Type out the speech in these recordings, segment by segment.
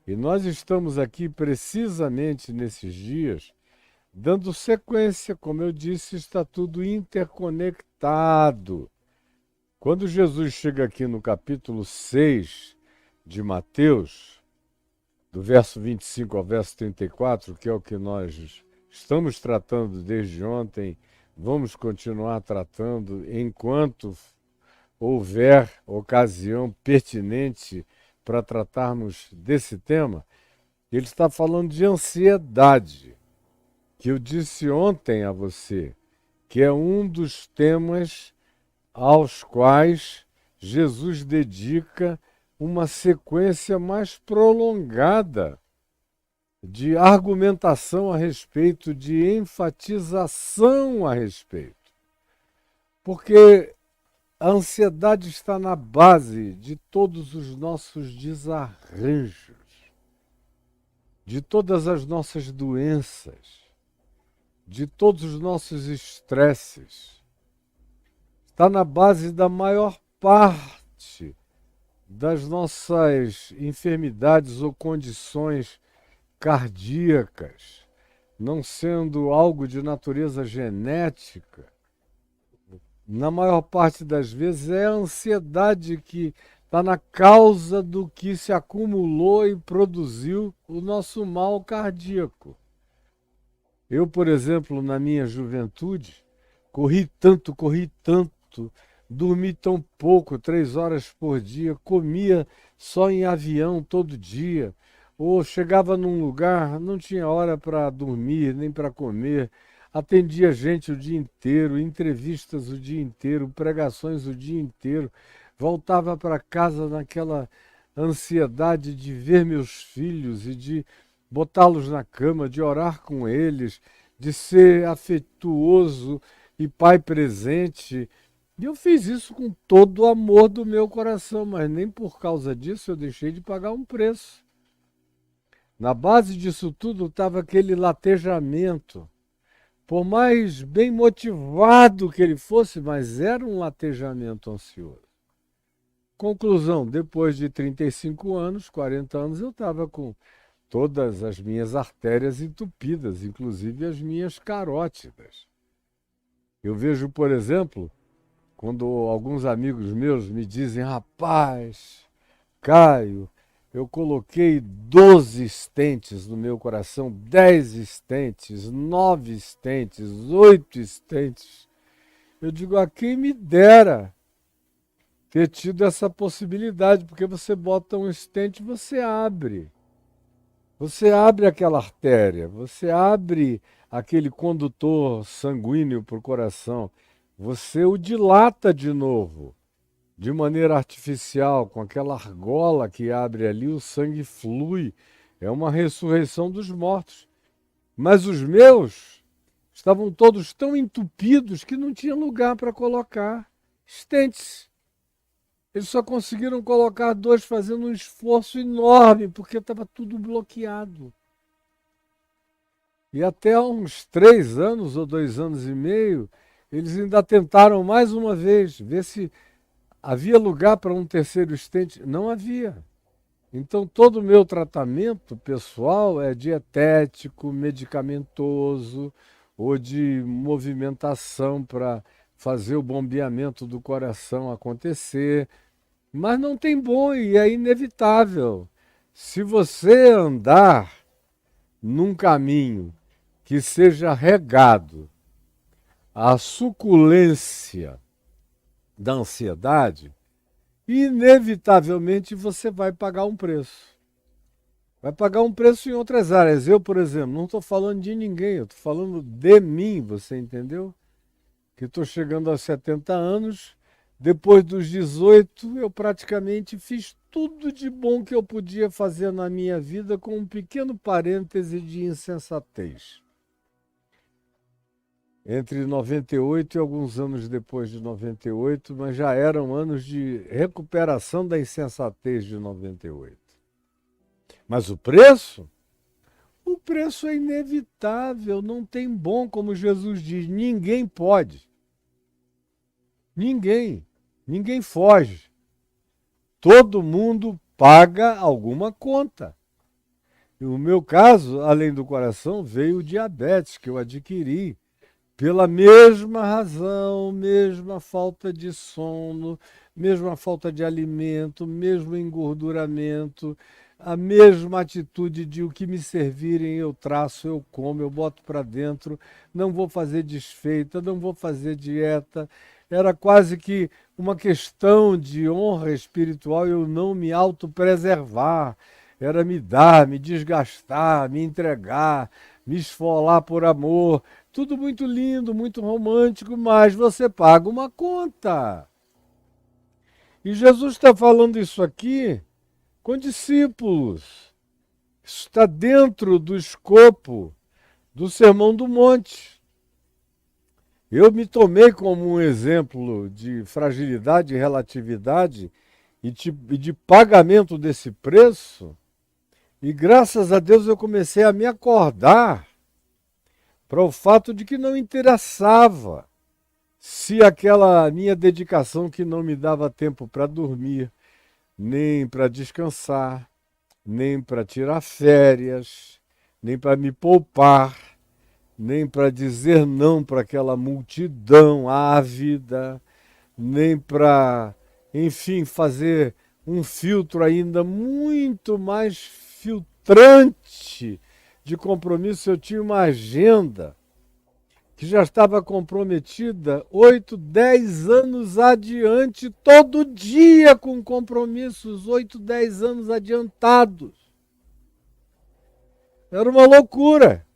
E nós estamos aqui precisamente nesses dias, dando sequência, como eu disse, está tudo interconectado. Quando Jesus chega aqui no capítulo 6 de Mateus, do verso 25 ao verso 34, que é o que nós estamos tratando desde ontem, vamos continuar tratando enquanto houver ocasião pertinente para tratarmos desse tema. Ele está falando de ansiedade, que eu disse ontem a você, que é um dos temas aos quais Jesus dedica uma sequência mais prolongada de argumentação a respeito, de enfatização a respeito. Porque a ansiedade está na base de todos os nossos desarranjos, de todas as nossas doenças, de todos os nossos estresses. Está na base da maior parte das nossas enfermidades ou condições cardíacas, não sendo algo de natureza genética. Na maior parte das vezes é a ansiedade que está na causa do que se acumulou e produziu o nosso mal cardíaco. Eu, por exemplo, na minha juventude, corri tanto, dormi tão pouco, 3 horas por dia, comia só em avião todo dia, ou chegava num lugar, não tinha hora para dormir, nem para comer, atendia gente o dia inteiro, entrevistas o dia inteiro, pregações o dia inteiro, voltava para casa naquela ansiedade de ver meus filhos e de botá-los na cama, de orar com eles, de ser afetuoso e pai presente. E eu fiz isso com todo o amor do meu coração, mas nem por causa disso eu deixei de pagar um preço. Na base disso tudo estava aquele latejamento. Por mais bem motivado que ele fosse, mas era um latejamento ansioso. Conclusão, depois de 35 anos, 40 anos, eu estava com todas as minhas artérias entupidas, inclusive as minhas carótidas. Eu vejo, por exemplo, quando alguns amigos meus me dizem, rapaz, Caio, eu coloquei 12 stents no meu coração, 10 stents, 9 stents, 8 stents. Eu digo, a quem me dera ter tido essa possibilidade, porque você bota um stent e você abre. Você abre aquela artéria, você abre aquele condutor sanguíneo para o coração, você o dilata de novo, de maneira artificial, com aquela argola que abre ali, o sangue flui. É uma ressurreição dos mortos. Mas os meus estavam todos tão entupidos que não tinha lugar para colocar stents. Eles só conseguiram colocar 2 fazendo um esforço enorme, porque estava tudo bloqueado. E até há uns 3 anos ou 2 anos e meio, eles ainda tentaram mais uma vez, ver se havia lugar para um terceiro stent. Não havia. Então todo o meu tratamento pessoal é dietético, medicamentoso, ou de movimentação para fazer o bombeamento do coração acontecer. Mas não tem bom e é inevitável. Se você andar num caminho que seja regado à suculência da ansiedade, inevitavelmente você vai pagar um preço. Vai pagar um preço em outras áreas. Eu, por exemplo, não estou falando de ninguém, eu estou falando de mim, você entendeu? Que estou chegando aos 70 anos. Depois dos 18, eu praticamente fiz tudo de bom que eu podia fazer na minha vida, com um pequeno parêntese de insensatez. Entre 98 e alguns anos depois de 98, mas já eram anos de recuperação da insensatez de 98. Mas o preço? O preço é inevitável, não tem bom, como Jesus diz, ninguém pode. Ninguém foge. Todo mundo paga alguma conta. No meu caso, além do coração, veio o diabetes que eu adquiri pela mesma razão, mesma falta de sono, mesma falta de alimento, mesmo engorduramento, a mesma atitude de o que me servirem eu traço, eu como, eu boto para dentro, não vou fazer desfeita, não vou fazer dieta. Era quase que uma questão de honra espiritual eu não me autopreservar. Era me dar, me desgastar, me entregar, me esfolar por amor. Tudo muito lindo, muito romântico, mas você paga uma conta. E Jesus está falando isso aqui com discípulos. Isso está dentro do escopo do Sermão do Monte. Eu me tomei como um exemplo de fragilidade e relatividade e de pagamento desse preço, e graças a Deus eu comecei a me acordar para o fato de que não interessava se aquela minha dedicação que não me dava tempo para dormir, nem para descansar, nem para tirar férias, nem para me poupar, nem para dizer não para aquela multidão ávida, nem para, enfim, fazer um filtro ainda muito mais filtrante de compromisso. Eu tinha uma agenda que já estava comprometida 8, 10 anos adiante, todo dia com compromissos, 8, 10 anos adiantados. Era uma loucura.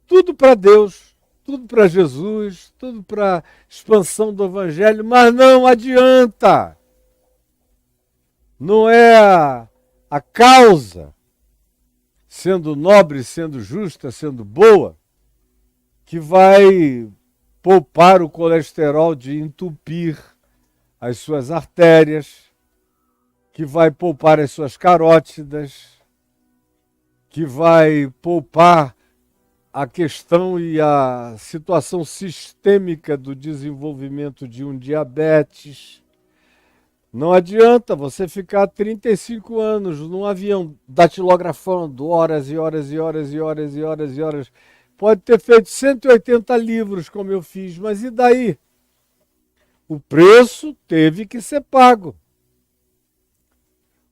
Tudo para Deus, tudo para Jesus, tudo para expansão do Evangelho, mas não adianta. Não é a causa, sendo nobre, sendo justa, sendo boa, que vai poupar o colesterol de entupir as suas artérias, que vai poupar as suas carótidas, que vai poupar a questão e a situação sistêmica do desenvolvimento de um diabetes. Não adianta você ficar 35 anos num avião datilografando horas e horas e horas e horas e horas e horas. Pode ter feito 180 livros, como eu fiz, mas e daí? O preço teve que ser pago.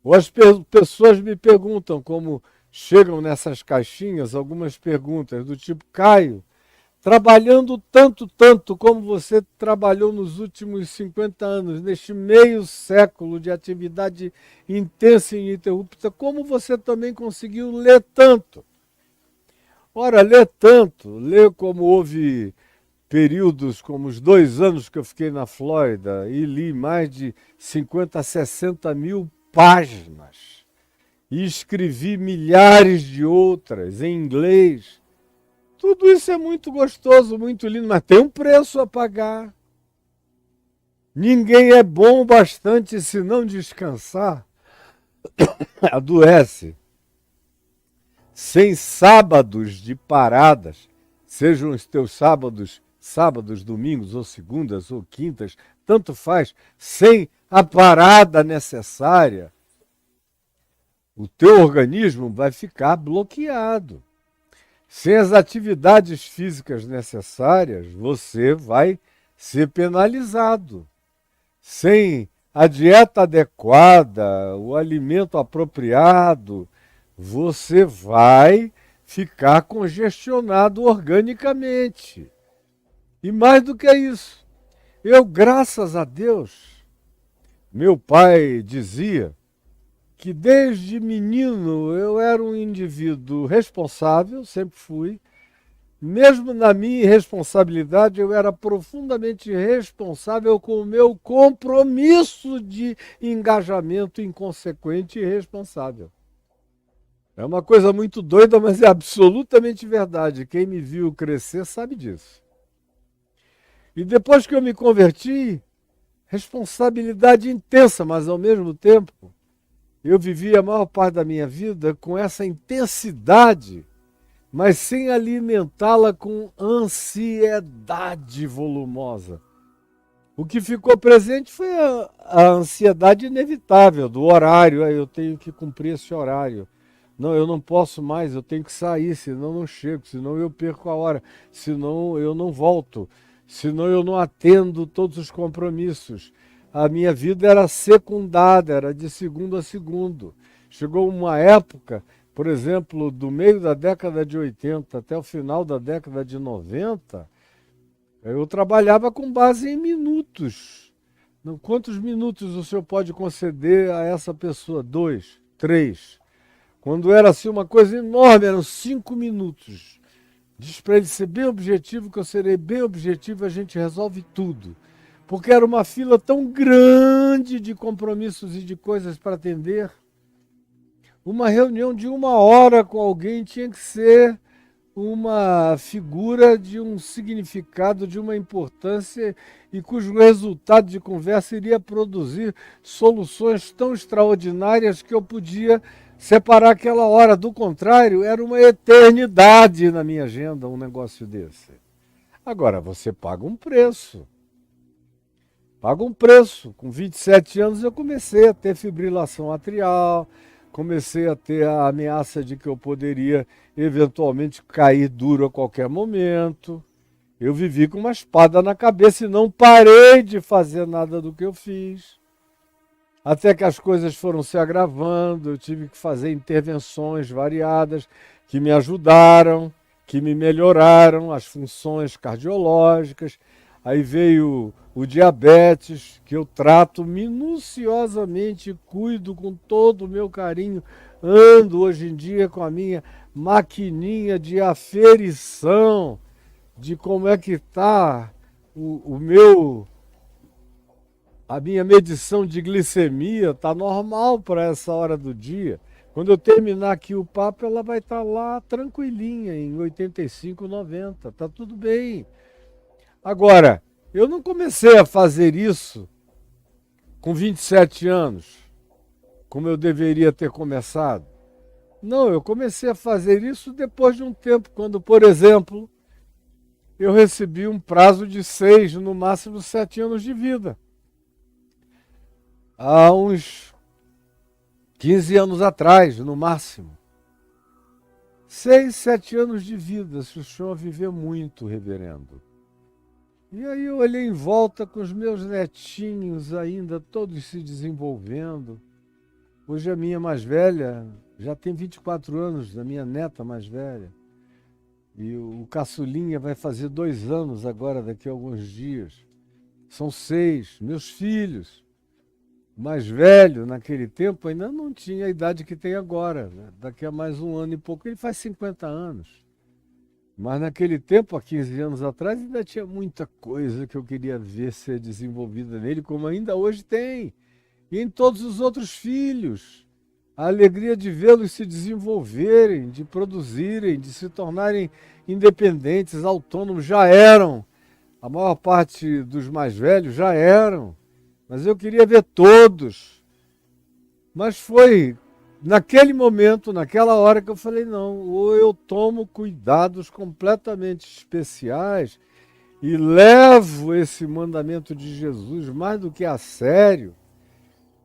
Ou as pessoas me perguntam, como chegam nessas caixinhas, algumas perguntas do tipo: Caio, trabalhando tanto como você trabalhou nos últimos 50 anos, neste meio século de atividade intensa e ininterrupta, como você também conseguiu ler tanto? Ora, ler tanto, ler como houve períodos como os 2 anos que eu fiquei na Flórida e li mais de 50 a 60 mil páginas e escrevi milhares de outras em inglês. Tudo isso é muito gostoso, muito lindo, mas tem um preço a pagar. Ninguém é bom o bastante se não descansar. Adoece. Sem sábados de paradas, sejam os teus sábados, domingos ou segundas ou quintas, tanto faz, sem a parada necessária, o teu organismo vai ficar bloqueado. Sem as atividades físicas necessárias, você vai ser penalizado. Sem a dieta adequada, o alimento apropriado, você vai ficar congestionado organicamente. E mais do que isso, eu, graças a Deus, meu pai dizia que desde menino eu era um indivíduo responsável, sempre fui. Mesmo na minha irresponsabilidade, eu era profundamente responsável com o meu compromisso de engajamento inconsequente e irresponsável. É uma coisa muito doida, mas é absolutamente verdade. Quem me viu crescer sabe disso. E depois que eu me converti, responsabilidade intensa, mas ao mesmo tempo, eu vivi a maior parte da minha vida com essa intensidade, mas sem alimentá-la com ansiedade volumosa. O que ficou presente foi a ansiedade inevitável do horário. Eu tenho que cumprir esse horário. Não, eu não posso mais, eu tenho que sair, senão não chego, senão eu perco a hora, senão eu não volto, senão eu não atendo todos os compromissos. A minha vida era secundada, era de segundo a segundo. Chegou uma época, por exemplo, do meio da década de 80 até o final da década de 90, eu trabalhava com base em minutos. Quantos minutos o senhor pode conceder a essa pessoa? 2, 3. Quando era assim uma coisa enorme, eram 5 minutos. Diz para ele ser bem objetivo, que eu serei bem objetivo, a gente resolve tudo. Porque era uma fila tão grande de compromissos e de coisas para atender. Uma reunião de 1 hora com alguém tinha que ser uma figura de um significado, de uma importância e cujo resultado de conversa iria produzir soluções tão extraordinárias que eu podia separar aquela hora. Do contrário, era uma eternidade na minha agenda um negócio desse. Agora, você paga um preço. Paga um preço. Com 27 anos eu comecei a ter fibrilação atrial, comecei a ter a ameaça de que eu poderia eventualmente cair duro a qualquer momento. Eu vivi com uma espada na cabeça e não parei de fazer nada do que eu fiz. Até que as coisas foram se agravando, eu tive que fazer intervenções variadas que me ajudaram, que me melhoraram as funções cardiológicas. Aí veio o diabetes, que eu trato minuciosamente, cuido com todo o meu carinho. Ando hoje em dia com a minha maquininha de aferição de como é que está a minha medição de glicemia. Está normal para essa hora do dia. Quando eu terminar aqui o papo, ela vai estar lá tranquilinha, em 85, 90. Está tudo bem. Agora, eu não comecei a fazer isso com 27 anos, como eu deveria ter começado. Não, eu comecei a fazer isso depois de um tempo, quando, por exemplo, eu recebi um prazo de 6, no máximo 7 anos de vida. Há uns 15 anos atrás, no máximo. 6, 7 anos de vida, se o senhor viver muito, reverendo. E aí eu olhei em volta com os meus netinhos ainda, todos se desenvolvendo. Hoje a minha mais velha já tem 24 anos, a minha neta mais velha. E o caçulinha vai fazer 2 anos agora, daqui a alguns dias. São 6, meus filhos. O mais velho, naquele tempo, ainda não tinha a idade que tem agora, né? Daqui a mais 1 ano e pouco ele faz 50 anos. Mas naquele tempo, há 15 anos atrás, ainda tinha muita coisa que eu queria ver ser desenvolvida nele, como ainda hoje tem. E em todos os outros filhos. A alegria de vê-los se desenvolverem, de produzirem, de se tornarem independentes, autônomos, já eram. A maior parte dos mais velhos já eram. Mas eu queria ver todos. Mas foi naquele momento, naquela hora que eu falei, não, ou eu tomo cuidados completamente especiais e levo esse mandamento de Jesus mais do que a sério,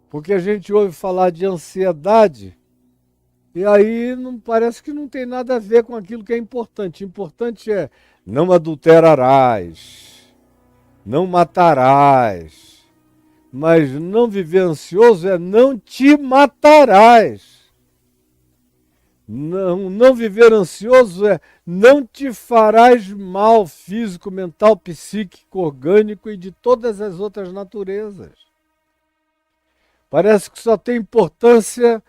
porque a gente ouve falar de ansiedade e aí não, parece que não tem nada a ver com aquilo que é importante. Importante é não adulterarás, não matarás. Mas não viver ansioso é não te matarás. Não viver ansioso é não te farás mal físico, mental, psíquico, orgânico e de todas as outras naturezas. Parece que só tem importância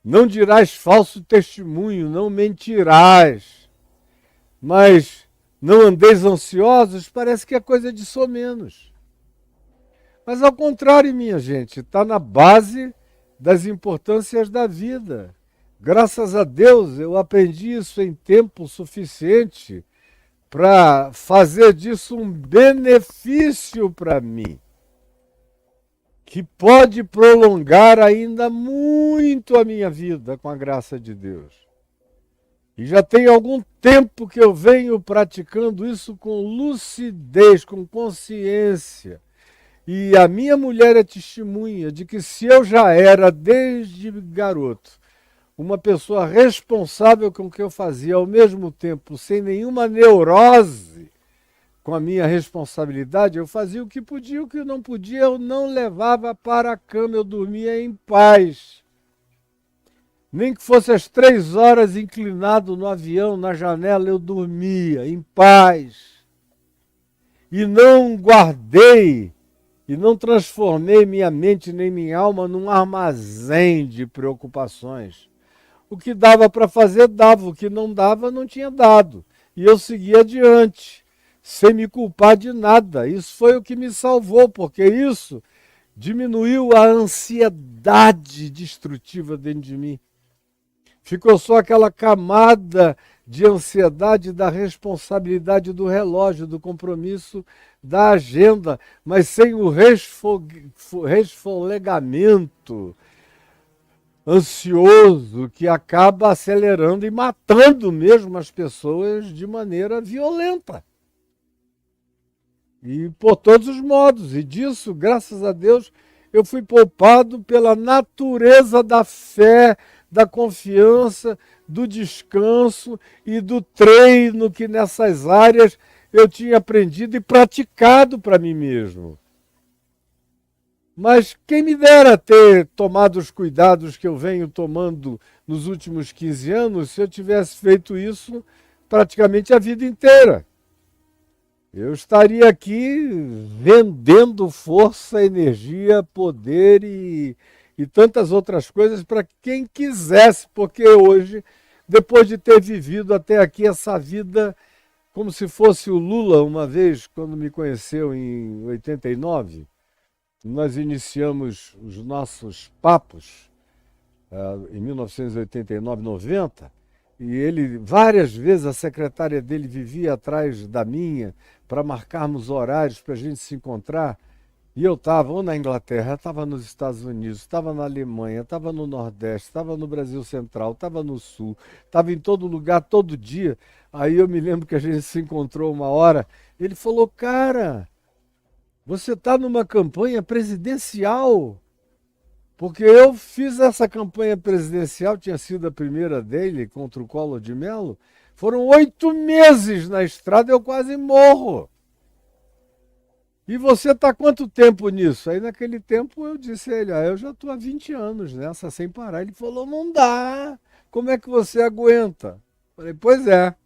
não dirás falso testemunho, não mentirás. Mas não andeis ansiosos, parece que é coisa de somenos. Mas ao contrário, minha gente, está na base das importâncias da vida. Graças a Deus eu aprendi isso em tempo suficiente para fazer disso um benefício para mim, que pode prolongar ainda muito a minha vida com a graça de Deus. E já tem algum tempo que eu venho praticando isso com lucidez, com consciência. E a minha mulher é testemunha de que se eu já era, desde garoto, uma pessoa responsável com o que eu fazia, ao mesmo tempo sem nenhuma neurose com a minha responsabilidade, eu fazia o que podia, o que não podia, eu não levava para a cama, eu dormia em paz. Nem que fosse às 3 horas inclinado no avião, na janela, eu dormia em paz. E não guardei, e não transformei minha mente nem minha alma num armazém de preocupações. O que dava para fazer, dava. O que não dava, não tinha dado. E eu seguia adiante, sem me culpar de nada. Isso foi o que me salvou, porque isso diminuiu a ansiedade destrutiva dentro de mim. Ficou só aquela camada de ansiedade da responsabilidade do relógio, do compromisso, da agenda, mas sem o resfolegamento ansioso que acaba acelerando e matando mesmo as pessoas de maneira violenta. E por todos os modos. E disso, graças a Deus, eu fui poupado pela natureza da fé, da confiança, do descanso e do treino que nessas áreas eu tinha aprendido e praticado para mim mesmo. Mas quem me dera ter tomado os cuidados que eu venho tomando nos últimos 15 anos se eu tivesse feito isso praticamente a vida inteira. Eu estaria aqui vendendo força, energia, poder e tantas outras coisas para quem quisesse, porque hoje, depois de ter vivido até aqui essa vida como se fosse o Lula uma vez, quando me conheceu em 89, nós iniciamos os nossos papos em 1989, 90, e ele, várias vezes, a secretária dele vivia atrás da minha para marcarmos horários para a gente se encontrar. E eu estava ou na Inglaterra, estava nos Estados Unidos, estava na Alemanha, estava no Nordeste, estava no Brasil Central, estava no Sul, estava em todo lugar, todo dia. Aí eu me lembro que a gente se encontrou uma hora, ele falou, cara, você está numa campanha presidencial? Porque eu fiz essa campanha presidencial, tinha sido a primeira dele, contra o Collor de Mello. Foram 8 meses na estrada, eu quase morro. E você está quanto tempo nisso? Aí naquele tempo eu disse a ele, eu já estou há 20 anos nessa sem parar. Ele falou, não dá, como é que você aguenta? Falei, pois é.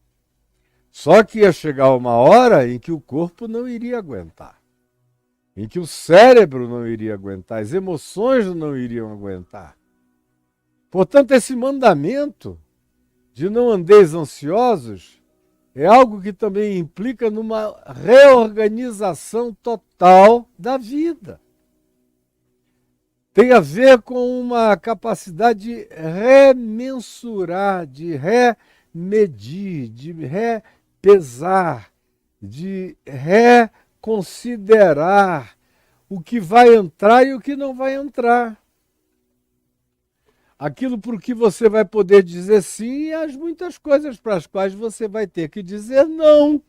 Só que ia chegar uma hora em que o corpo não iria aguentar. Em que o cérebro não iria aguentar, as emoções não iriam aguentar. Portanto, esse mandamento de não andeis ansiosos é algo que também implica numa reorganização total da vida. Tem a ver com uma capacidade de remensurar, de remedir, de repesar, de reconsiderar o que vai entrar e o que não vai entrar. Aquilo por que você vai poder dizer sim e as muitas coisas para as quais você vai ter que dizer não.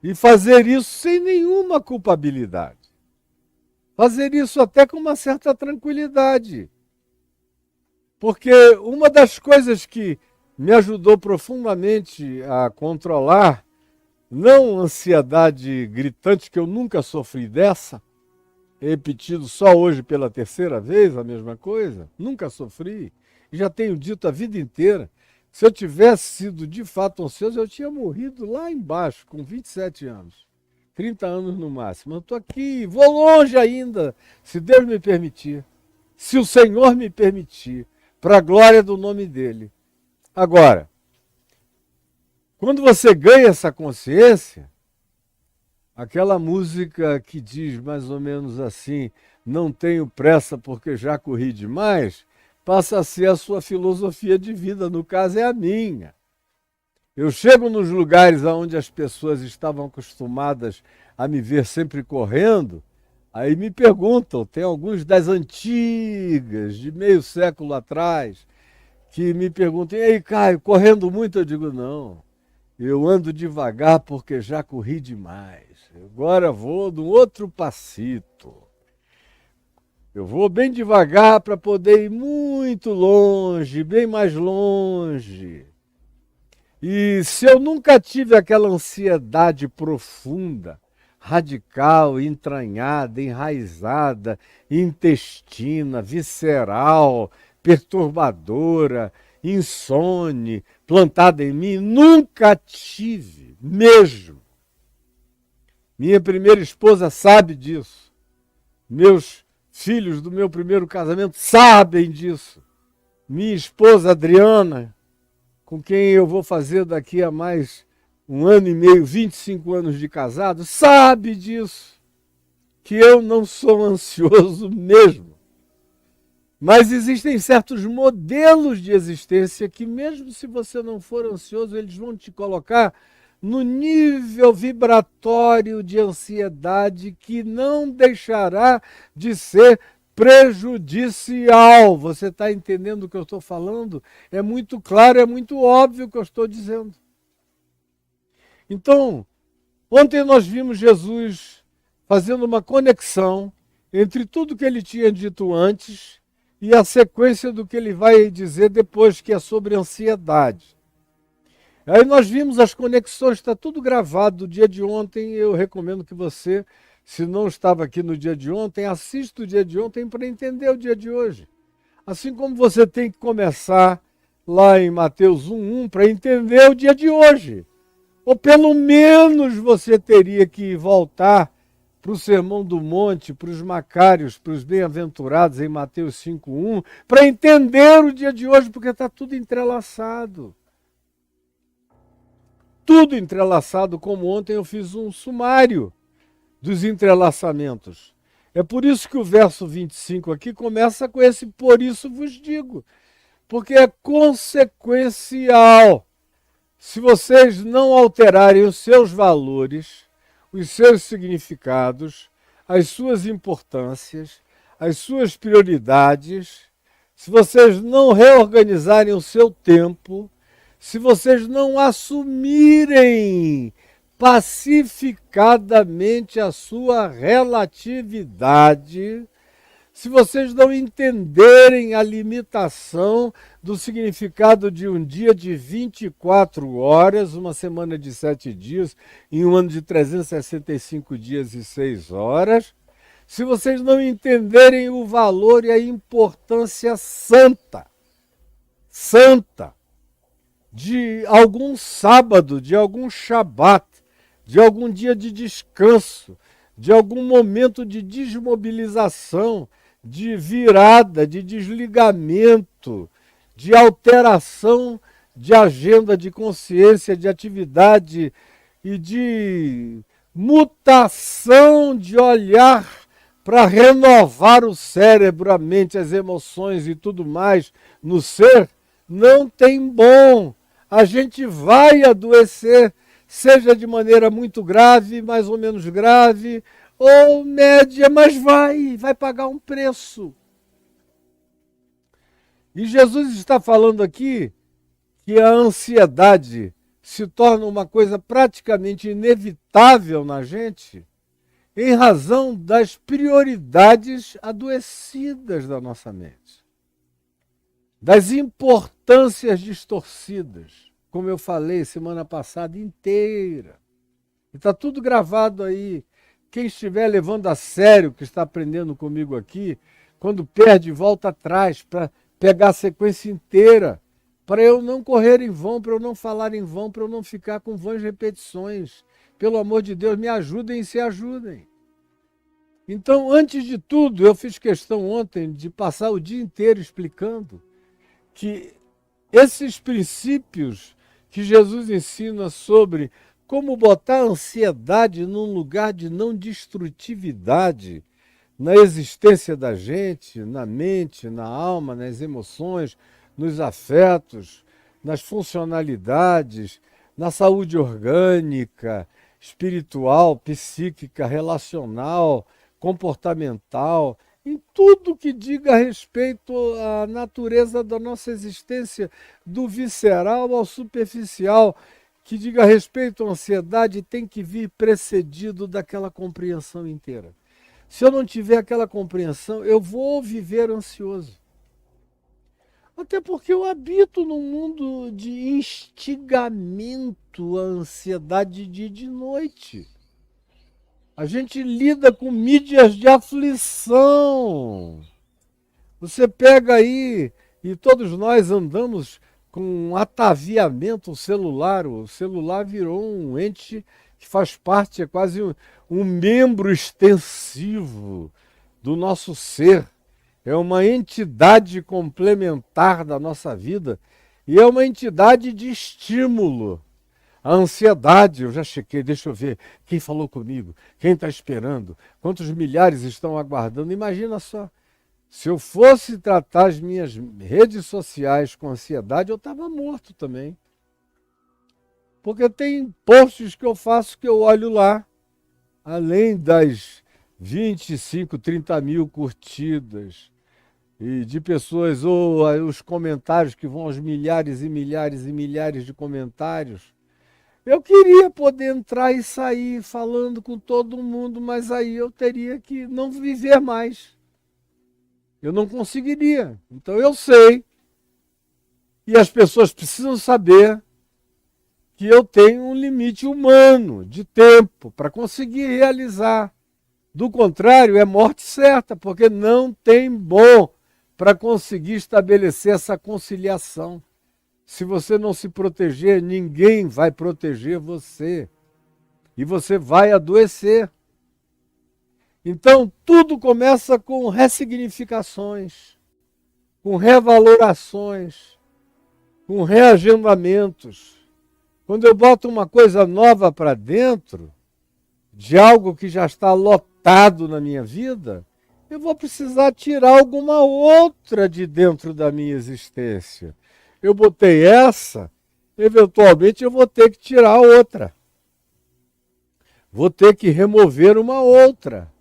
E fazer isso sem nenhuma culpabilidade. Fazer isso até com uma certa tranquilidade. Porque uma das coisas que me ajudou profundamente a controlar, não ansiedade gritante, que eu nunca sofri dessa, repetido só hoje pela terceira vez a mesma coisa, nunca sofri, e já tenho dito a vida inteira, se eu tivesse sido de fato ansioso, eu tinha morrido lá embaixo, com 27 anos, 30 anos no máximo. Eu estou aqui, vou longe ainda, se Deus me permitir, se o Senhor me permitir, para a glória do nome dEle. Agora, quando você ganha essa consciência, aquela música que diz mais ou menos assim, não tenho pressa porque já corri demais, passa a ser a sua filosofia de vida, no caso é a minha. Eu chego nos lugares onde as pessoas estavam acostumadas a me ver sempre correndo, aí me perguntam, tem alguns das antigas, de meio século atrás, que me perguntam, e aí Caio, correndo muito? Eu digo, não. Eu ando devagar porque já corri demais. Agora vou de um outro passito. Eu vou bem devagar para poder ir muito longe, bem mais longe. E se eu nunca tive aquela ansiedade profunda, radical, entranhada, enraizada, intestina, visceral, perturbadora, insone, plantada em mim, nunca tive, mesmo. Minha primeira esposa sabe disso. Meus filhos do meu primeiro casamento sabem disso. Minha esposa Adriana, com quem eu vou fazer daqui a mais 1 ano e meio, 25 anos de casado, sabe disso. Que eu não sou ansioso mesmo. Mas existem certos modelos de existência que, mesmo se você não for ansioso, eles vão te colocar no nível vibratório de ansiedade que não deixará de ser prejudicial. Você está entendendo o que eu estou falando? É muito claro, é muito óbvio o que eu estou dizendo. Então, ontem nós vimos Jesus fazendo uma conexão entre tudo que ele tinha dito antes e a sequência do que ele vai dizer depois, que é sobre ansiedade. Aí nós vimos as conexões, está tudo gravado do dia de ontem. Eu recomendo que você, se não estava aqui no dia de ontem, assista o dia de ontem para entender o dia de hoje. Assim como você tem que começar lá em Mateus 1:1 para entender o dia de hoje. Ou pelo menos você teria que voltar para o Sermão do Monte, para os Macários, para os bem-aventurados em Mateus 5:1, para entender o dia de hoje, porque está tudo entrelaçado. Tudo entrelaçado, como ontem eu fiz um sumário dos entrelaçamentos. É por isso que o verso 25 aqui começa com esse "por isso vos digo", porque é consequencial. Se vocês não alterarem os seus valores, os seus significados, as suas importâncias, as suas prioridades, se vocês não reorganizarem o seu tempo, se vocês não assumirem pacificadamente a sua relatividade, se vocês não entenderem a limitação do significado de um dia de 24 horas, uma semana de 7 dias, em um ano de 365 dias e 6 horas, se vocês não entenderem o valor e a importância santa, de algum sábado, de algum shabat, de algum dia de descanso, de algum momento de desmobilização, de virada, de desligamento, de alteração de agenda, de consciência, de atividade e de mutação de olhar para renovar o cérebro, a mente, as emoções e tudo mais no ser, não tem bom. A gente vai adoecer, seja de maneira muito grave, mais ou menos grave, ou média, mas vai pagar um preço. E Jesus está falando aqui que a ansiedade se torna uma coisa praticamente inevitável na gente, em razão das prioridades adoecidas da nossa mente, das importâncias distorcidas, como eu falei semana passada inteira. Está tudo gravado aí. Quem estiver levando a sério o que está aprendendo comigo aqui, quando perde, volta atrás para pegar a sequência inteira, para eu não correr em vão, para eu não falar em vão, para eu não ficar com vãs repetições. Pelo amor de Deus, me ajudem e se ajudem. Então, antes de tudo, eu fiz questão ontem de passar o dia inteiro explicando que esses princípios que Jesus ensina sobre como botar a ansiedade num lugar de não destrutividade na existência da gente, na mente, na alma, nas emoções, nos afetos, nas funcionalidades, na saúde orgânica, espiritual, psíquica, relacional, comportamental, em tudo que diga respeito à natureza da nossa existência, do visceral ao superficial, que diga respeito à ansiedade, tem que vir precedido daquela compreensão inteira. se eu não tiver aquela compreensão, eu vou viver ansioso. Até porque eu habito num mundo de instigamento à ansiedade de dia e de noite. A gente lida com mídias de aflição. Você pega aí, e todos nós andamos com um ataviamento celular. O celular virou um ente que faz parte, é quase um membro extensivo do nosso ser. É uma entidade complementar da nossa vida e é uma entidade de estímulo. A ansiedade, eu já chequei, deixa eu ver quem falou comigo, quem está esperando, quantos milhares estão aguardando. Imagina só, se eu fosse tratar as minhas redes sociais com ansiedade, eu estava morto também. Porque tem posts que eu faço que eu olho lá, além das 25, 30 mil curtidas, e de pessoas, ou os comentários que vão aos milhares e milhares e milhares de comentários. Eu queria poder entrar e sair falando com todo mundo, mas aí eu teria que não viver mais. Eu não conseguiria. Então eu sei, e as pessoas precisam saber, que eu tenho um limite humano de tempo para conseguir realizar. Do contrário, é morte certa, porque não tem bom para conseguir estabelecer essa conciliação. Se você não se proteger, ninguém vai proteger você. E você vai adoecer. Então, tudo começa com ressignificações, com revalorações, com reagendamentos. Quando eu boto uma coisa nova para dentro, de algo que já está lotado na minha vida, eu vou precisar tirar alguma outra de dentro da minha existência. Eu botei essa, eventualmente eu vou ter que tirar outra. Vou ter que remover uma outra.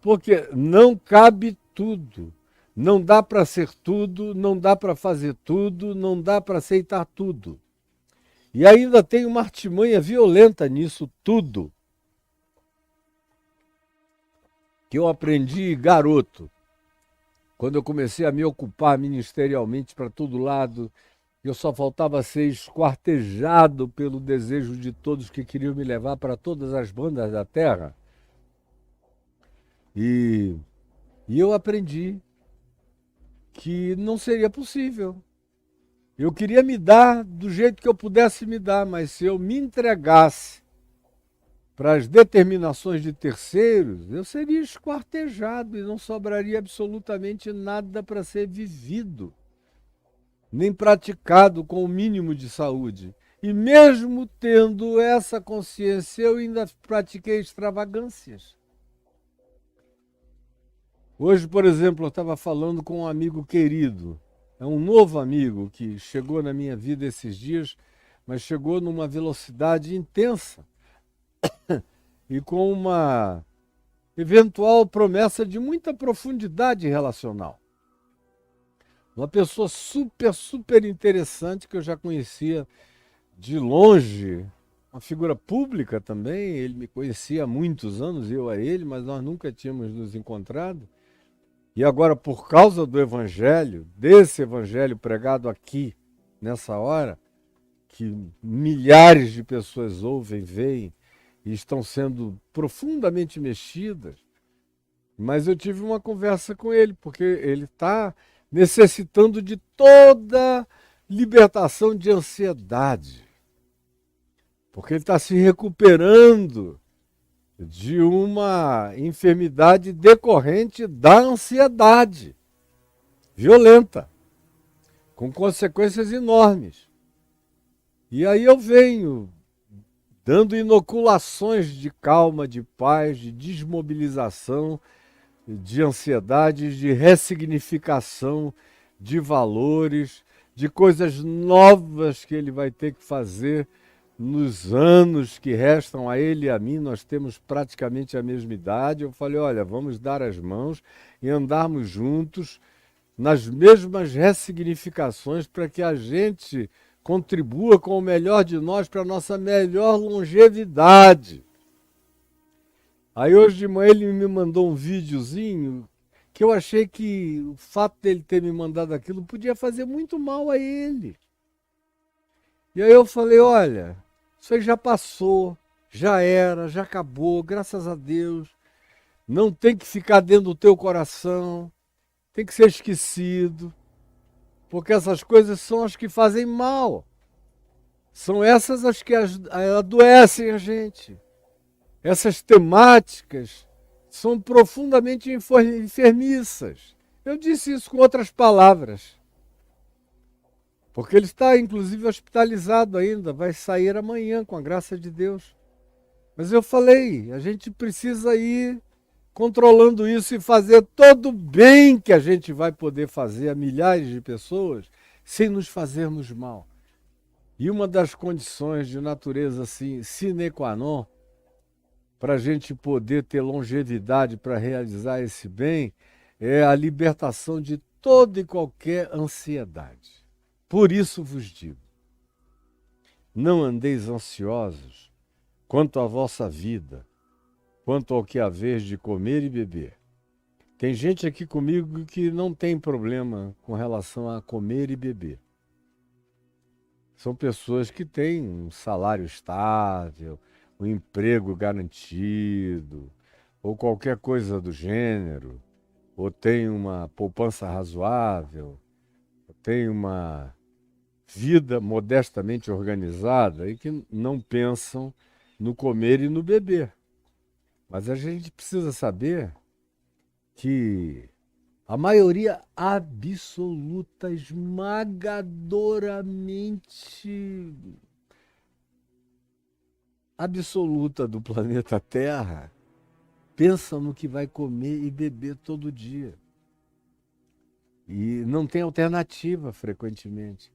Porque não cabe tudo. Não dá para ser tudo, não dá para fazer tudo, não dá para aceitar tudo. E ainda tem uma artimanha violenta nisso tudo, que eu aprendi garoto, quando eu comecei a me ocupar ministerialmente para todo lado, eu só faltava ser esquartejado pelo desejo de todos que queriam me levar para todas as bandas da terra. E eu aprendi que não seria possível. Eu queria me dar do jeito que eu pudesse me dar, mas se eu me entregasse para as determinações de terceiros, eu seria esquartejado e não sobraria absolutamente nada para ser vivido, nem praticado com o mínimo de saúde. E mesmo tendo essa consciência, eu ainda pratiquei extravagâncias. Hoje, por exemplo, eu estava falando com um amigo querido, é um novo amigo que chegou na minha vida esses dias, mas chegou numa velocidade intensa e com uma eventual promessa de muita profundidade relacional. Uma pessoa super interessante que eu já conhecia de longe, uma figura pública também, ele me conhecia há muitos anos, eu a ele, mas nós nunca tínhamos nos encontrado. E agora, por causa do evangelho, desse evangelho pregado aqui, nessa hora, que milhares de pessoas ouvem, veem, e estão sendo profundamente mexidas, mas eu tive uma conversa com ele, porque ele está necessitando de toda libertação de ansiedade, porque ele está se recuperando de uma enfermidade decorrente da ansiedade violenta, com consequências enormes. E aí eu venho dando inoculações de calma, de paz, de desmobilização, de ansiedade, de ressignificação de valores, de coisas novas que ele vai ter que fazer nos anos que restam a ele e a mim. Nós temos praticamente a mesma idade. Eu falei, olha, vamos dar as mãos e andarmos juntos nas mesmas ressignificações para que a gente contribua com o melhor de nós para a nossa melhor longevidade. Aí hoje de manhã ele me mandou um videozinho que eu achei que o fato dele ter me mandado aquilo podia fazer muito mal a ele. E aí eu falei, olha, isso aí já passou, já era, já acabou, graças a Deus. Não tem que ficar dentro do teu coração, tem que ser esquecido, porque essas coisas são as que fazem mal. São essas as que adoecem a gente. Essas temáticas são profundamente enfermiças. Eu disse isso com outras palavras. Porque ele está, inclusive, hospitalizado ainda, vai sair amanhã, com a graça de Deus. Mas eu falei, a gente precisa ir controlando isso e fazer todo o bem que a gente vai poder fazer a milhares de pessoas sem nos fazermos mal. E uma das condições de natureza assim, sine qua non, para a gente poder ter longevidade para realizar esse bem, é a libertação de toda e qualquer ansiedade. Por isso vos digo, não andeis ansiosos quanto à vossa vida, quanto ao que haveis de comer e beber. Tem gente aqui comigo que não tem problema com relação a comer e beber. São pessoas que têm um salário estável, um emprego garantido, ou qualquer coisa do gênero, ou tem uma poupança razoável, ou tem uma vida modestamente organizada e que não pensam no comer e no beber. Mas a gente precisa saber que a maioria absoluta, esmagadoramente absoluta do planeta Terra pensa no que vai comer e beber todo dia. E não tem alternativa frequentemente.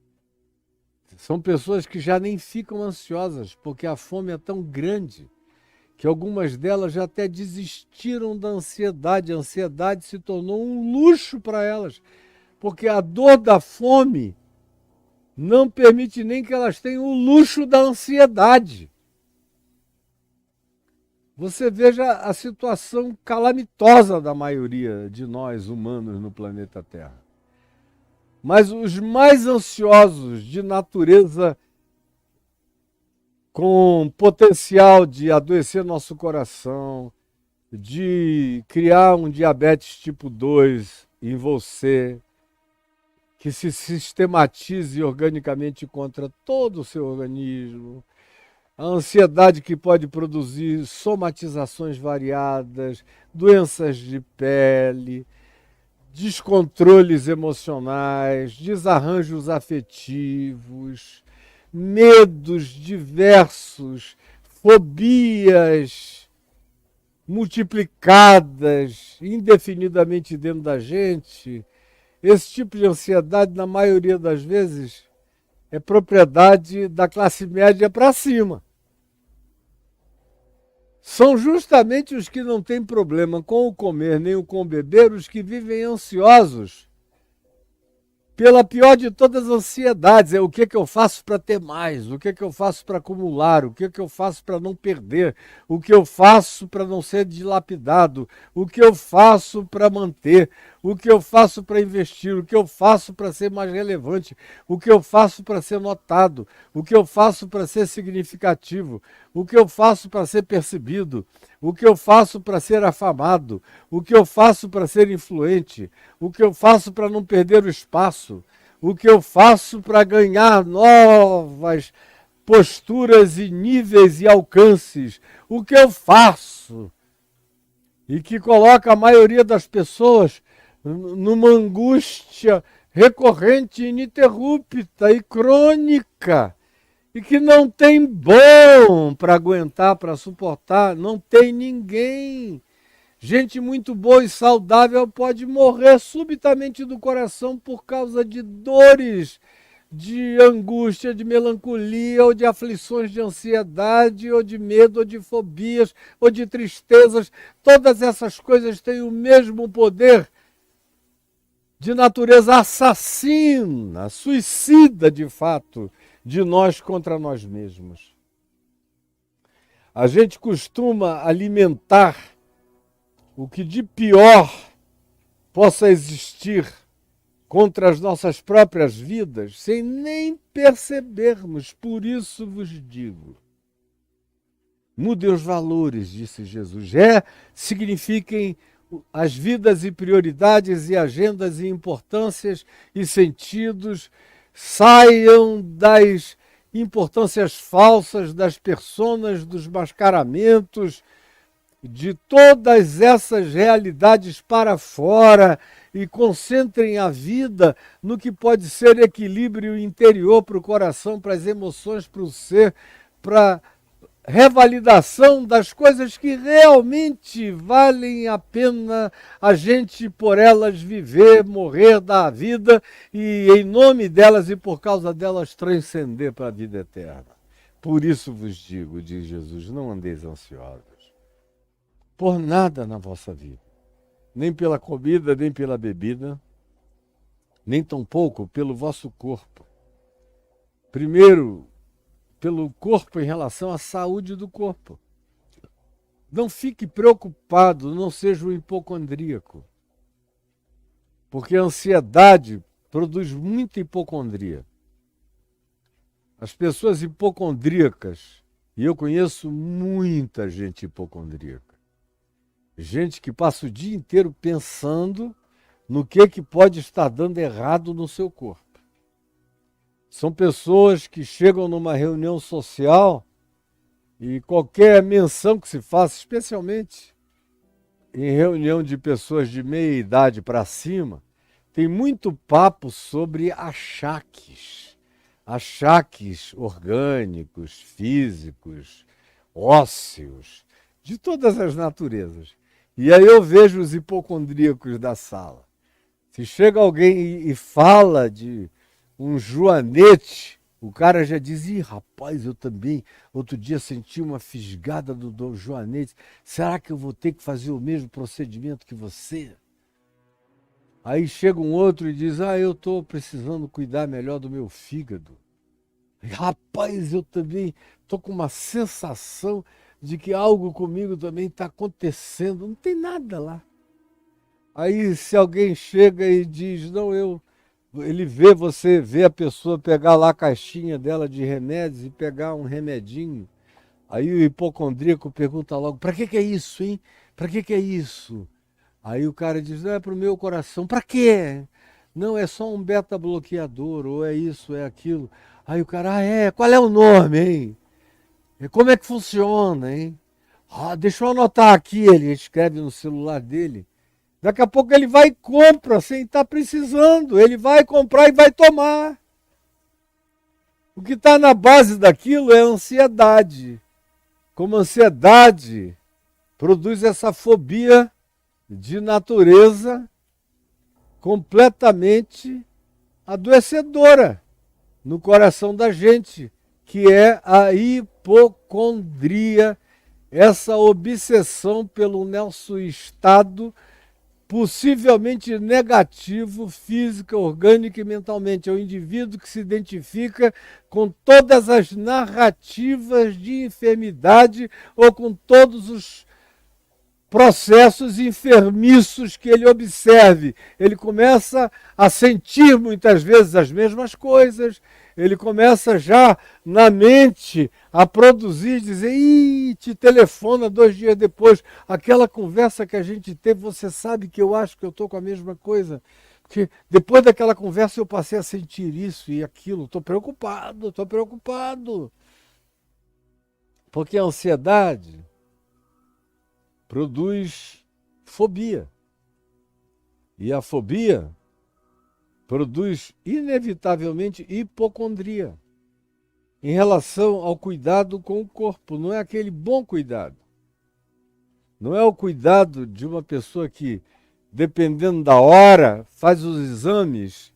São pessoas que já nem ficam ansiosas, porque a fome é tão grande que algumas delas já até desistiram da ansiedade. A ansiedade se tornou um luxo para elas, porque a dor da fome não permite nem que elas tenham o luxo da ansiedade. Você veja a situação calamitosa da maioria de nós humanos no planeta Terra. Mas os mais ansiosos, de natureza com potencial de adoecer nosso coração, de criar um diabetes tipo 2 em você, que se sistematize organicamente contra todo o seu organismo, a ansiedade que pode produzir somatizações variadas, doenças de pele, descontroles emocionais, desarranjos afetivos, medos diversos, fobias multiplicadas indefinidamente dentro da gente. Esse tipo de ansiedade, na maioria das vezes, é propriedade da classe média para cima. São justamente os que não têm problema com o comer nem com o beber, os que vivem ansiosos pela pior de todas as ansiedades. É o que eu faço para ter mais, o que eu faço para acumular, o que eu faço para não perder, o que eu faço para não ser dilapidado, o que eu faço para manter, o que eu faço para investir, o que eu faço para ser mais relevante, o que eu faço para ser notado, o que eu faço para ser significativo, o que eu faço para ser percebido, o que eu faço para ser afamado, o que eu faço para ser influente, o que eu faço para não perder o espaço, o que eu faço para ganhar novas posturas e níveis e alcances, o que eu faço, e que coloca a maioria das pessoas numa angústia recorrente, ininterrupta e crônica, e que não tem bom para aguentar, para suportar, não tem ninguém. Gente muito boa e saudável pode morrer subitamente do coração por causa de dores, de angústia, de melancolia, ou de aflições de ansiedade, ou de medo, ou de fobias, ou de tristezas. Todas essas coisas têm o mesmo poder de natureza assassina, suicida de fato, de nós contra nós mesmos. A gente costuma alimentar o que de pior possa existir contra as nossas próprias vidas, sem nem percebermos. Por isso vos digo, mudem os valores, disse Jesus. Signifiquem as vidas e prioridades e agendas e importâncias e sentidos, saiam das importâncias falsas, das personas, dos mascaramentos, de todas essas realidades para fora e concentrem a vida no que pode ser equilíbrio interior para o coração, para as emoções, para o ser, para revalidação das coisas que realmente valem a pena a gente por elas viver, morrer da vida e em nome delas e por causa delas transcender para a vida eterna. Por isso vos digo, diz Jesus, não andeis ansiosos por nada na vossa vida, nem pela comida, nem pela bebida, nem tampouco pelo vosso corpo. Primeiro, pelo corpo em relação à saúde do corpo. Não fique preocupado, não seja um hipocondríaco. Porque a ansiedade produz muita hipocondria. As pessoas hipocondríacas, e eu conheço muita gente hipocondríaca, gente que passa o dia inteiro pensando no que pode estar dando errado no seu corpo. São pessoas que chegam numa reunião social e qualquer menção que se faça, especialmente em reunião de pessoas de meia idade para cima, tem muito papo sobre achaques. Achaques orgânicos, físicos, ósseos, de todas as naturezas. E aí eu vejo os hipocondríacos da sala. Se chega alguém e fala de um joanete, o cara já diz, ih, rapaz, eu também, outro dia senti uma fisgada do joanete, será que eu vou ter que fazer o mesmo procedimento que você? Aí chega um outro e diz, eu estou precisando cuidar melhor do meu fígado. Rapaz, eu também estou com uma sensação de que algo comigo também está acontecendo, não tem nada lá. Aí se alguém chega e diz, ele vê a pessoa pegar lá a caixinha dela de remédios e pegar um remedinho. Aí o hipocondríaco pergunta logo, para que é isso, hein? Para que é isso? Aí o cara diz, não, é para o meu coração. Para quê? Não, é só um beta-bloqueador, ou é isso, é aquilo. Aí o cara, qual é o nome, hein? Como é que funciona, hein? Deixa eu anotar aqui, ele escreve no celular dele. Daqui a pouco ele vai e compra sem estar precisando. Ele vai comprar e vai tomar. O que está na base daquilo é a ansiedade. Como a ansiedade produz essa fobia de natureza completamente adoecedora no coração da gente, que é a hipocondria, essa obsessão pelo nosso estado possivelmente negativo, física, orgânica e mentalmente. É o indivíduo que se identifica com todas as narrativas de enfermidade ou com todos os processos enfermiços que ele observe. Ele começa a sentir muitas vezes as mesmas coisas, ele começa já na mente a produzir, dizer, te telefona 2 dias depois, aquela conversa que a gente teve, você sabe que eu acho que eu estou com a mesma coisa, porque depois daquela conversa eu passei a sentir isso e aquilo, estou preocupado, porque a ansiedade produz fobia, e a fobia produz inevitavelmente hipocondria em relação ao cuidado com o corpo. Não é aquele bom cuidado. Não é o cuidado de uma pessoa que, dependendo da hora, faz os exames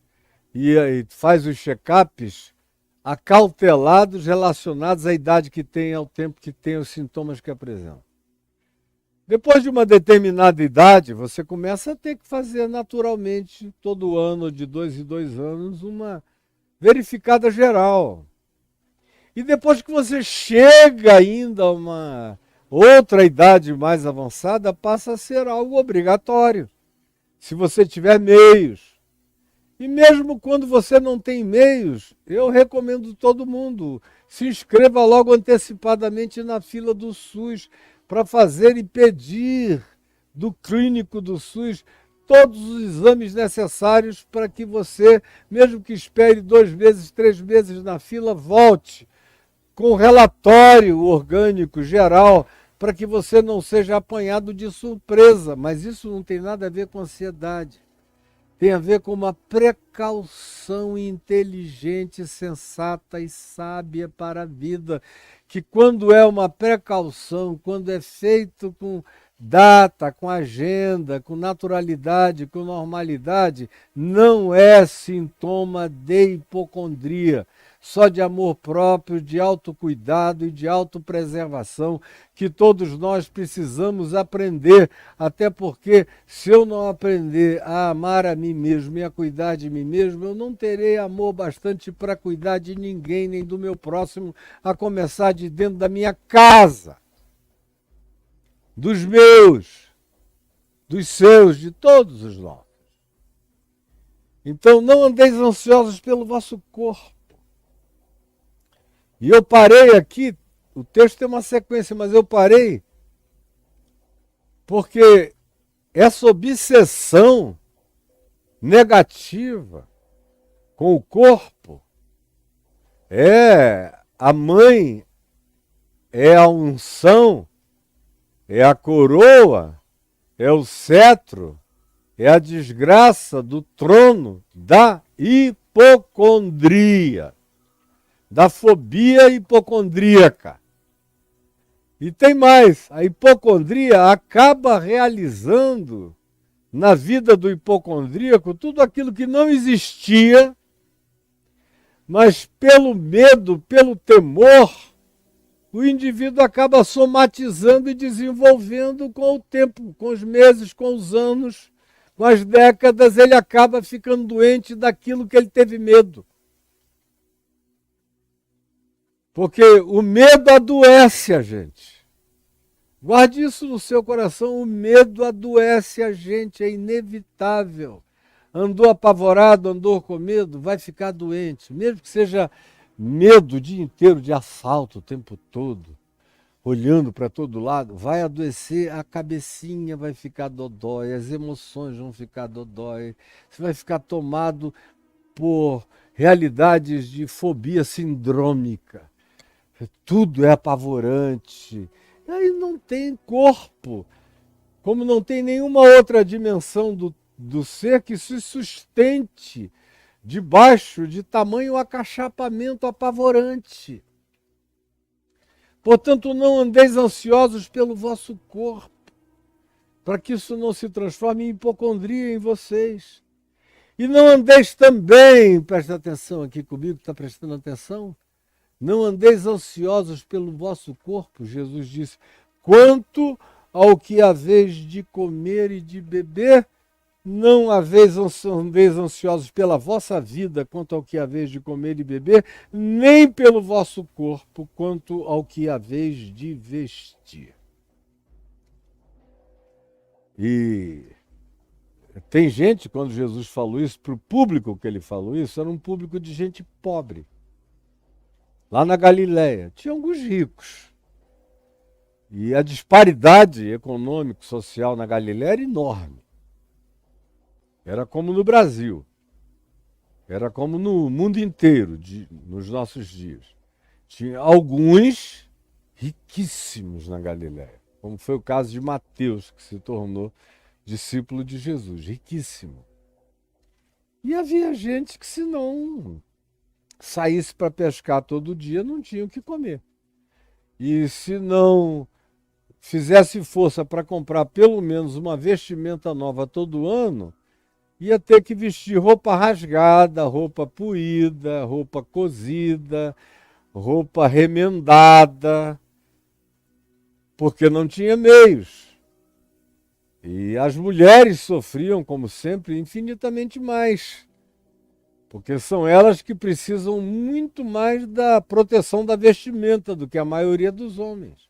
e faz os check-ups acautelados relacionados à idade que tem, ao tempo que tem, os sintomas que apresenta. Depois de uma determinada idade, você começa a ter que fazer naturalmente, todo ano, de 2 em 2 anos, uma verificada geral. E depois que você chega ainda a Outra idade mais avançada passa a ser algo obrigatório, se você tiver meios. E mesmo quando você não tem meios, eu recomendo todo mundo, se inscreva logo antecipadamente na fila do SUS para fazer e pedir do clínico do SUS todos os exames necessários para que você, mesmo que espere 2 meses, 3 meses na fila, volte com relatório orgânico geral para que você não seja apanhado de surpresa. Mas isso não tem nada a ver com ansiedade. Tem a ver com uma precaução inteligente, sensata e sábia para a vida, que quando é uma precaução, quando é feito com data, com agenda, com naturalidade, com normalidade, não é sintoma de hipocondria, só de amor próprio, de autocuidado e de autopreservação, que todos nós precisamos aprender, até porque se eu não aprender a amar a mim mesmo e a cuidar de mim mesmo, eu não terei amor bastante para cuidar de ninguém, nem do meu próximo, a começar de dentro da minha casa, dos meus, dos seus, de todos os nossos. Então não andeis ansiosos pelo vosso corpo. E eu parei aqui, o texto tem uma sequência, mas eu parei porque essa obsessão negativa com o corpo é a mãe, é a unção, é a coroa, é o cetro, é a desgraça do trono da hipocondria, da fobia hipocondríaca. E tem mais, a hipocondria acaba realizando na vida do hipocondríaco tudo aquilo que não existia, mas pelo medo, pelo temor, o indivíduo acaba somatizando e desenvolvendo com o tempo, com os meses, com os anos, com as décadas, ele acaba ficando doente daquilo que ele teve medo. Porque o medo adoece a gente. Guarde isso no seu coração, o medo adoece a gente, é inevitável. Andou apavorado, andou com medo, vai ficar doente. Mesmo que seja medo o dia inteiro de assalto o tempo todo, olhando para todo lado, vai adoecer, a cabecinha vai ficar dodói, as emoções vão ficar dodói, você vai ficar tomado por realidades de fobia sindrômica. Tudo é apavorante. E aí não tem corpo, como não tem nenhuma outra dimensão do ser que se sustente debaixo de tamanho acachapamento apavorante. Portanto, não andeis ansiosos pelo vosso corpo, para que isso não se transforme em hipocondria em vocês. E não andeis também, presta atenção aqui comigo, está prestando atenção? Não andeis ansiosos pelo vosso corpo, Jesus disse, quanto ao que haveis de comer e de beber, não andeis ansiosos pela vossa vida, quanto ao que haveis de comer e beber, nem pelo vosso corpo, quanto ao que haveis de vestir. E tem gente, quando Jesus falou isso, para o público que ele falou isso, era um público de gente pobre. Lá na Galileia, tinha alguns ricos. E a disparidade econômico-social na Galileia era enorme. Era como no Brasil. Era como no mundo inteiro, nos nossos dias. Tinha alguns riquíssimos na Galileia, como foi o caso de Mateus, que se tornou discípulo de Jesus, riquíssimo. E havia gente que, se não saísse para pescar todo dia, não tinha o que comer. E se não fizesse força para comprar pelo menos uma vestimenta nova todo ano, ia ter que vestir roupa rasgada, roupa poída, roupa cozida, roupa remendada, porque não tinha meios. E as mulheres sofriam, como sempre, infinitamente mais, porque são elas que precisam muito mais da proteção da vestimenta do que a maioria dos homens.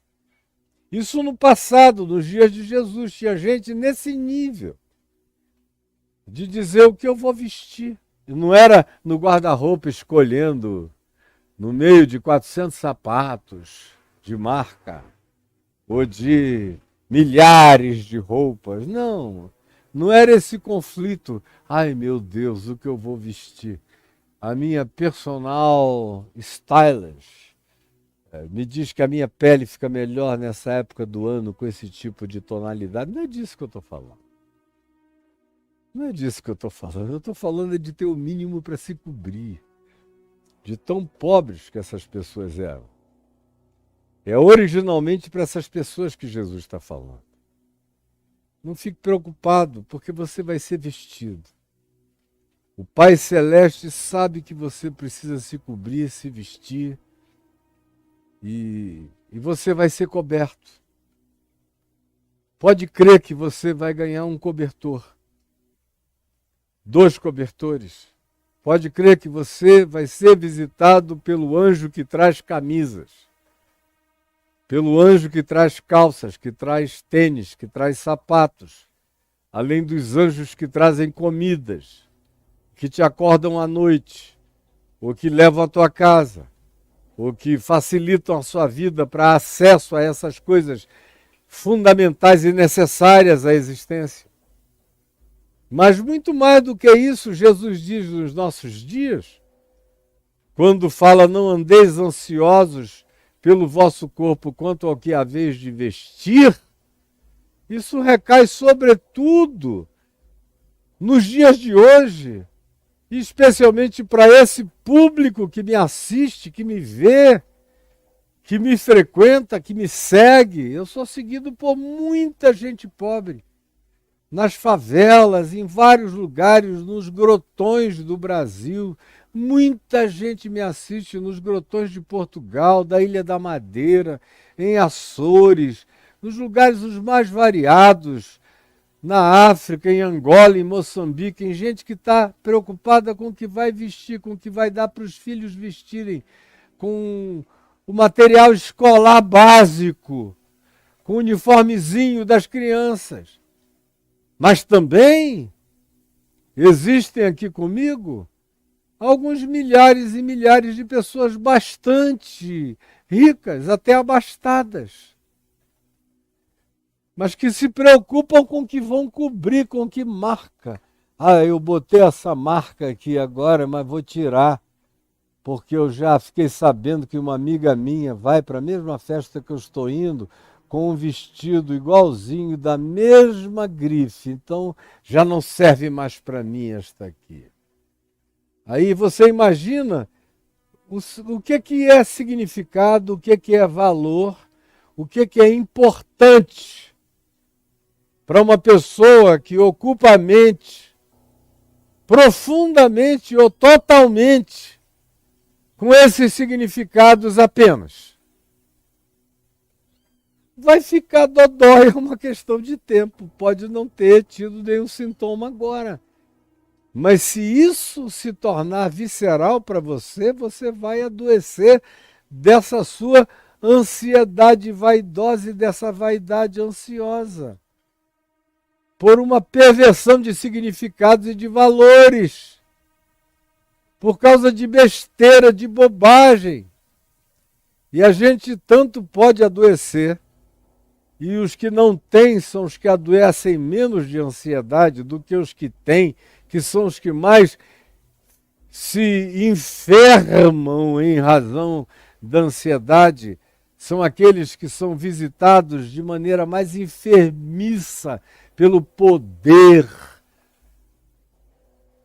Isso no passado, nos dias de Jesus, tinha gente nesse nível de dizer o que eu vou vestir. E não era no guarda-roupa escolhendo no meio de 400 sapatos de marca ou de milhares de roupas. Não, não era esse conflito. Ai, meu Deus, o que eu vou vestir? A minha personal stylist me diz que a minha pele fica melhor nessa época do ano com esse tipo de tonalidade. Não é disso que eu estou falando. Não é disso que eu estou falando. Eu estou falando de ter o mínimo para se cobrir. De tão pobres que essas pessoas eram. É originalmente para essas pessoas que Jesus está falando. Não fique preocupado, porque você vai ser vestido. O Pai Celeste sabe que você precisa se cobrir, se vestir, e você vai ser coberto. Pode crer que você vai ganhar um cobertor, 2 cobertores. Pode crer que você vai ser visitado pelo anjo que traz camisas, pelo anjo que traz calças, que traz tênis, que traz sapatos, além dos anjos que trazem comidas, que te acordam à noite, ou que levam à tua casa, ou que facilitam a sua vida para acesso a essas coisas fundamentais e necessárias à existência. Mas muito mais do que isso, Jesus diz nos nossos dias, quando fala: não andeis ansiosos pelo vosso corpo quanto ao que haveis de vestir. Isso recai sobretudo nos dias de hoje, e especialmente para esse público que me assiste, que me vê, que me frequenta, que me segue. Eu sou seguido por muita gente pobre, nas favelas, em vários lugares, nos grotões do Brasil. Muita gente me assiste nos grotões de Portugal, da Ilha da Madeira, em Açores, nos lugares os mais variados, na África, em Angola, em Moçambique, em gente que está preocupada com o que vai vestir, com o que vai dar para os filhos vestirem, com o material escolar básico, com o uniformezinho das crianças. Mas também existem aqui comigo alguns milhares e milhares de pessoas bastante ricas, até abastadas, mas que se preocupam com o que vão cobrir, com que marca. Ah, eu botei essa marca aqui agora, mas vou tirar, porque eu já fiquei sabendo que uma amiga minha vai para a mesma festa que eu estou indo, com um vestido igualzinho, da mesma grife, então já não serve mais para mim esta aqui. Aí você imagina o que é significado, o que é valor, o que é importante para uma pessoa que ocupa a mente profundamente ou totalmente com esses significados apenas. Vai ficar dodói, é uma questão de tempo. Pode não ter tido nenhum sintoma agora. Mas se isso se tornar visceral para você, você vai adoecer dessa sua ansiedade vaidosa e dessa vaidade ansiosa, por uma perversão de significados e de valores, por causa de besteira, de bobagem. E a gente tanto pode adoecer, e os que não têm são os que adoecem menos de ansiedade do que os que têm, que são os que mais se enfermam em razão da ansiedade, são aqueles que são visitados de maneira mais enfermiça pelo poder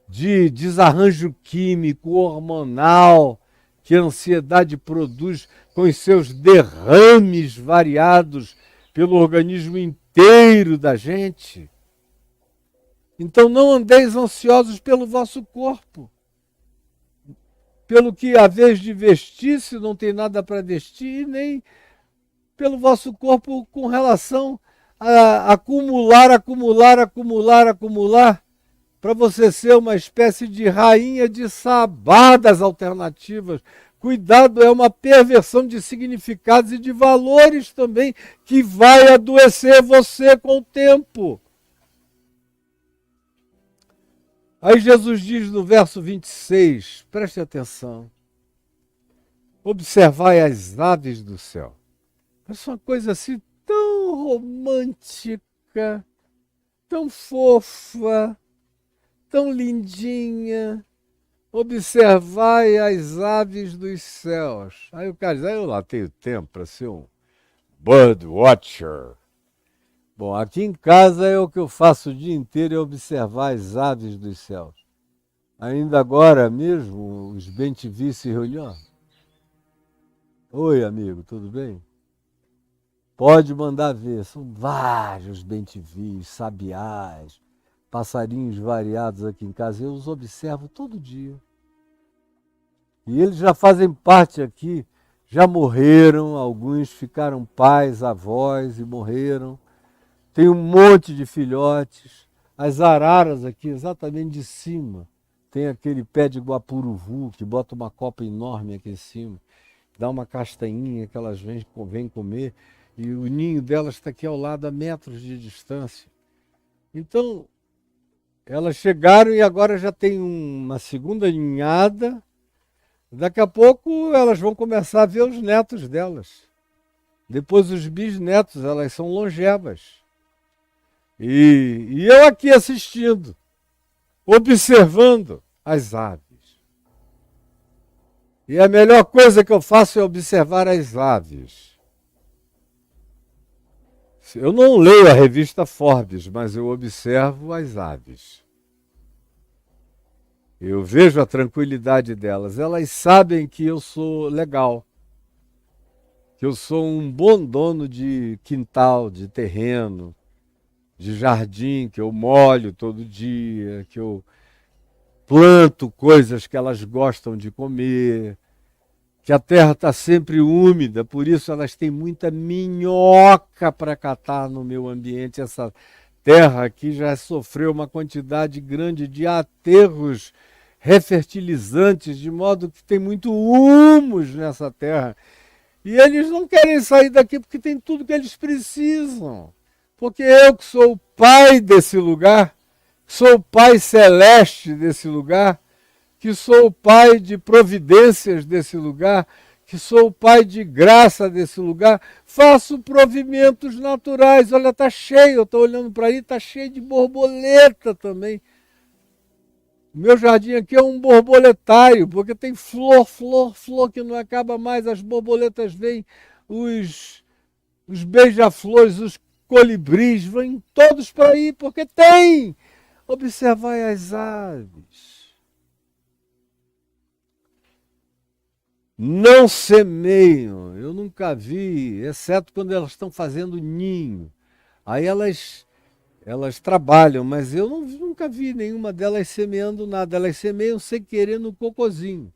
de desarranjo químico, hormonal, que a ansiedade produz com os seus derrames variados pelo organismo inteiro da gente. Então não andeis ansiosos pelo vosso corpo, pelo que a vez de vestir, se não tem nada para vestir, e nem pelo vosso corpo com relação a acumular, para você ser uma espécie de rainha de Sabá das alternativas. Cuidado, é uma perversão de significados e de valores também, que vai adoecer você com o tempo. Aí Jesus diz no verso 26, preste atenção, observai as aves do céu. Parece uma coisa assim tão romântica, tão fofa, tão lindinha. Observai as aves dos céus. Aí o cara diz, eu lá tenho tempo para ser um bird watcher. Bom, aqui em casa é o que eu faço o dia inteiro, é observar as aves dos céus. Ainda agora mesmo, os bem-te-vi se reuniram. Oi, amigo, tudo bem? Pode mandar ver, são vários bem-te-vis, sabiás, passarinhos variados aqui em casa. Eu os observo todo dia. E eles já fazem parte aqui, já morreram, alguns ficaram pais, avós e morreram. Tem um monte de filhotes. As araras aqui, exatamente de cima, tem aquele pé de guapuruvu, que bota uma copa enorme aqui em cima, dá uma castanhinha que elas vêm comer, e o ninho delas está aqui ao lado, a metros de distância. Então, elas chegaram e agora já tem uma segunda ninhada. Daqui a pouco elas vão começar a ver os netos delas. Depois os bisnetos, elas são longevas. E eu aqui assistindo, observando as aves. E a melhor coisa que eu faço é observar as aves. Eu não leio a revista Forbes, mas eu observo as aves. Eu vejo a tranquilidade delas. Elas sabem que eu sou legal, que eu sou um bom dono de quintal, de terreno, de jardim, que eu molho todo dia, que eu planto coisas que elas gostam de comer, que a terra está sempre úmida, por isso elas têm muita minhoca para catar no meu ambiente. Essa terra aqui já sofreu uma quantidade grande de aterros refertilizantes, de modo que tem muito humus nessa terra. E eles não querem sair daqui porque tem tudo que eles precisam. Porque eu que sou o pai desse lugar, sou o pai celeste desse lugar, que sou o pai de providências desse lugar, que sou o pai de graça desse lugar, faço provimentos naturais. Olha, está cheio, eu estou olhando para aí, está cheio de borboleta também. O meu jardim aqui é um borboletário, porque tem flor, flor, flor que não acaba mais. As borboletas vêm, os beija-flores, os colibris, vêm todos para aí, porque tem. Observai as aves. Não semeiam, eu nunca vi, exceto quando elas estão fazendo ninho. Aí elas trabalham, mas eu nunca vi nenhuma delas semeando nada. Elas semeiam sem querer no cocozinho.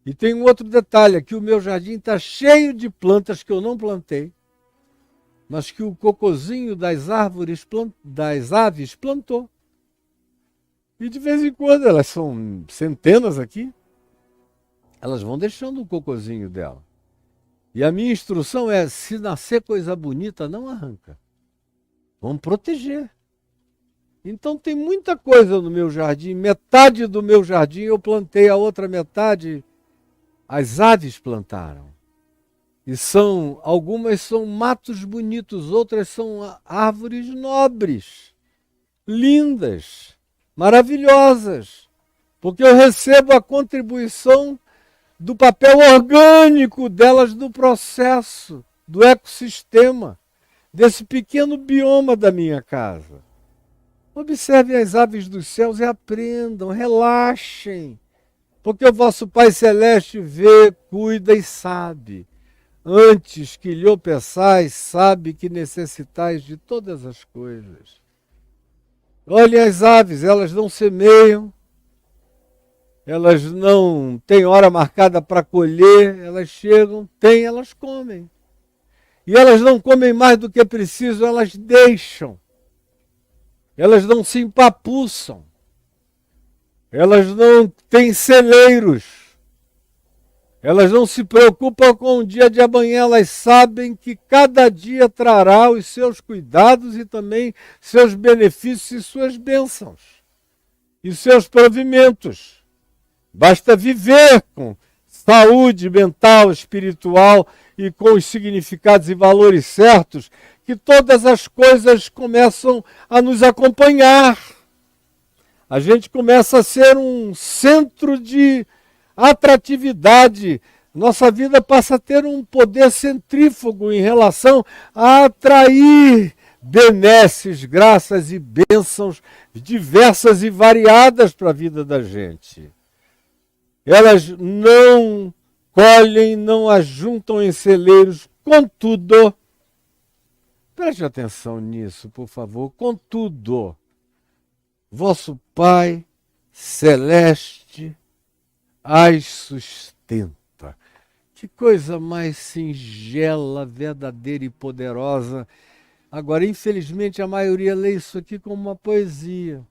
E tem um outro detalhe, aqui o meu jardim está cheio de plantas que eu não plantei, mas que o cocozinho das aves plantou. E de vez em quando, elas são centenas aqui, elas vão deixando o cocozinho dela. E a minha instrução é, se nascer coisa bonita, não arranca. Vamos proteger. Então tem muita coisa no meu jardim. Metade do meu jardim eu plantei, a outra metade as aves plantaram. E algumas são matos bonitos, outras são árvores nobres, lindas, maravilhosas. Porque eu recebo a contribuição do papel orgânico delas no processo, do ecossistema, desse pequeno bioma da minha casa. Observem as aves dos céus e aprendam, relaxem, porque o vosso Pai Celeste vê, cuida e sabe. Antes que lhe o peçais, sabe que necessitais de todas as coisas. Olhem as aves, elas não semeiam, elas não têm hora marcada para colher, elas chegam, têm, elas comem. E elas não comem mais do que precisam, elas deixam. Elas não se empapuçam. Elas não têm celeiros. Elas não se preocupam com o dia de amanhã, elas sabem que cada dia trará os seus cuidados e também seus benefícios e suas bênçãos e seus provimentos. Basta viver com saúde mental, espiritual e com os significados e valores certos, que todas as coisas começam a nos acompanhar. A gente começa a ser um centro de atratividade. Nossa vida passa a ter um poder centrífugo em relação a atrair benesses, graças e bênçãos diversas e variadas para a vida da gente. Elas não colhem, não ajuntam em celeiros, contudo, preste atenção nisso, por favor, contudo, vosso Pai Celeste as sustenta. Que coisa mais singela, verdadeira e poderosa. Agora, infelizmente, a maioria lê isso aqui como uma poesia.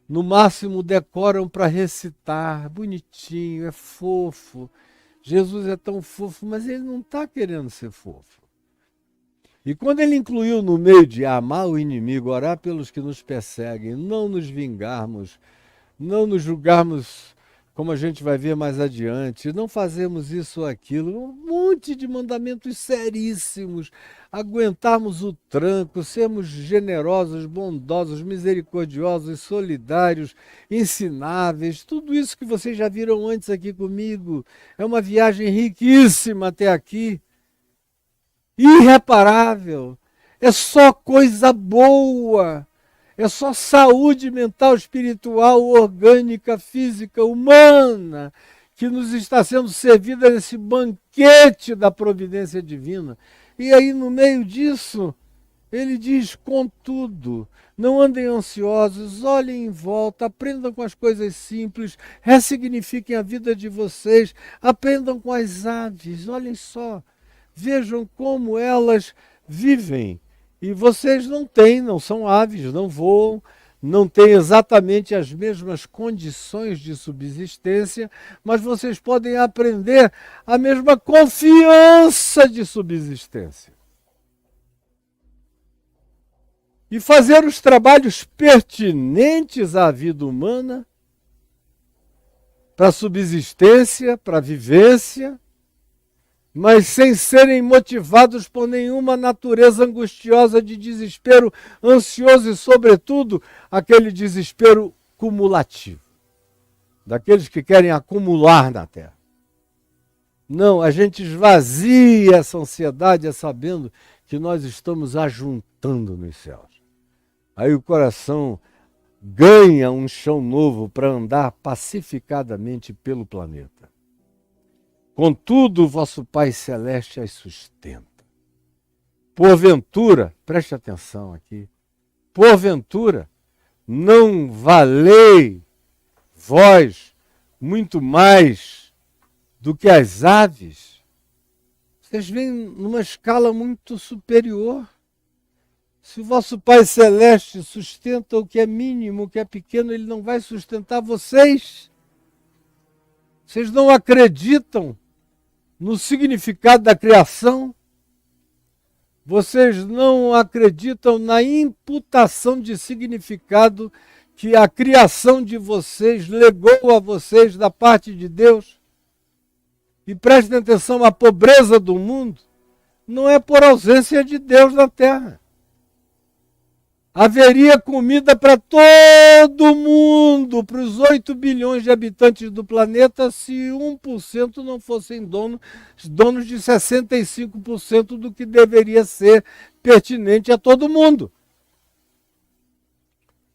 No máximo, decoram para recitar. Bonitinho, é fofo. Jesus é tão fofo, mas ele não está querendo ser fofo. E quando ele incluiu no meio de amar o inimigo, orar pelos que nos perseguem, não nos vingarmos, não nos julgarmos, como a gente vai ver mais adiante, não fazemos isso ou aquilo, um monte de mandamentos seríssimos, aguentarmos o tranco, sermos generosos, bondosos, misericordiosos, solidários, ensináveis, tudo isso que vocês já viram antes aqui comigo, é uma viagem riquíssima até aqui, irreparável, é só coisa boa. É só saúde mental, espiritual, orgânica, física, humana, que nos está sendo servida nesse banquete da providência divina. E aí, no meio disso, ele diz, contudo, não andem ansiosos, olhem em volta, aprendam com as coisas simples, ressignifiquem a vida de vocês, aprendam com as aves, olhem só, vejam como elas vivem. E vocês não têm, não são aves, não voam, não têm exatamente as mesmas condições de subsistência, mas vocês podem aprender a mesma confiança de subsistência. E fazer os trabalhos pertinentes à vida humana, para a subsistência, para a vivência, mas sem serem motivados por nenhuma natureza angustiosa de desespero ansioso e, sobretudo, aquele desespero cumulativo, daqueles que querem acumular na terra. Não, a gente esvazia essa ansiedade sabendo que nós estamos ajuntando nos céus. Aí o coração ganha um chão novo para andar pacificadamente pelo planeta. Contudo, vosso Pai Celeste as sustenta. Porventura, preste atenção aqui, porventura, não valei vós muito mais do que as aves? Vocês vêm numa escala muito superior. Se o vosso Pai Celeste sustenta o que é mínimo, o que é pequeno, ele não vai sustentar vocês. Vocês não acreditam no significado da criação? Vocês não acreditam na imputação de significado que a criação de vocês legou a vocês da parte de Deus? E prestem atenção, a pobreza do mundo não é por ausência de Deus na terra. Haveria comida para todo mundo, para os 8 bilhões de habitantes do planeta, se 1% não fossem donos de 65% do que deveria ser pertinente a todo mundo.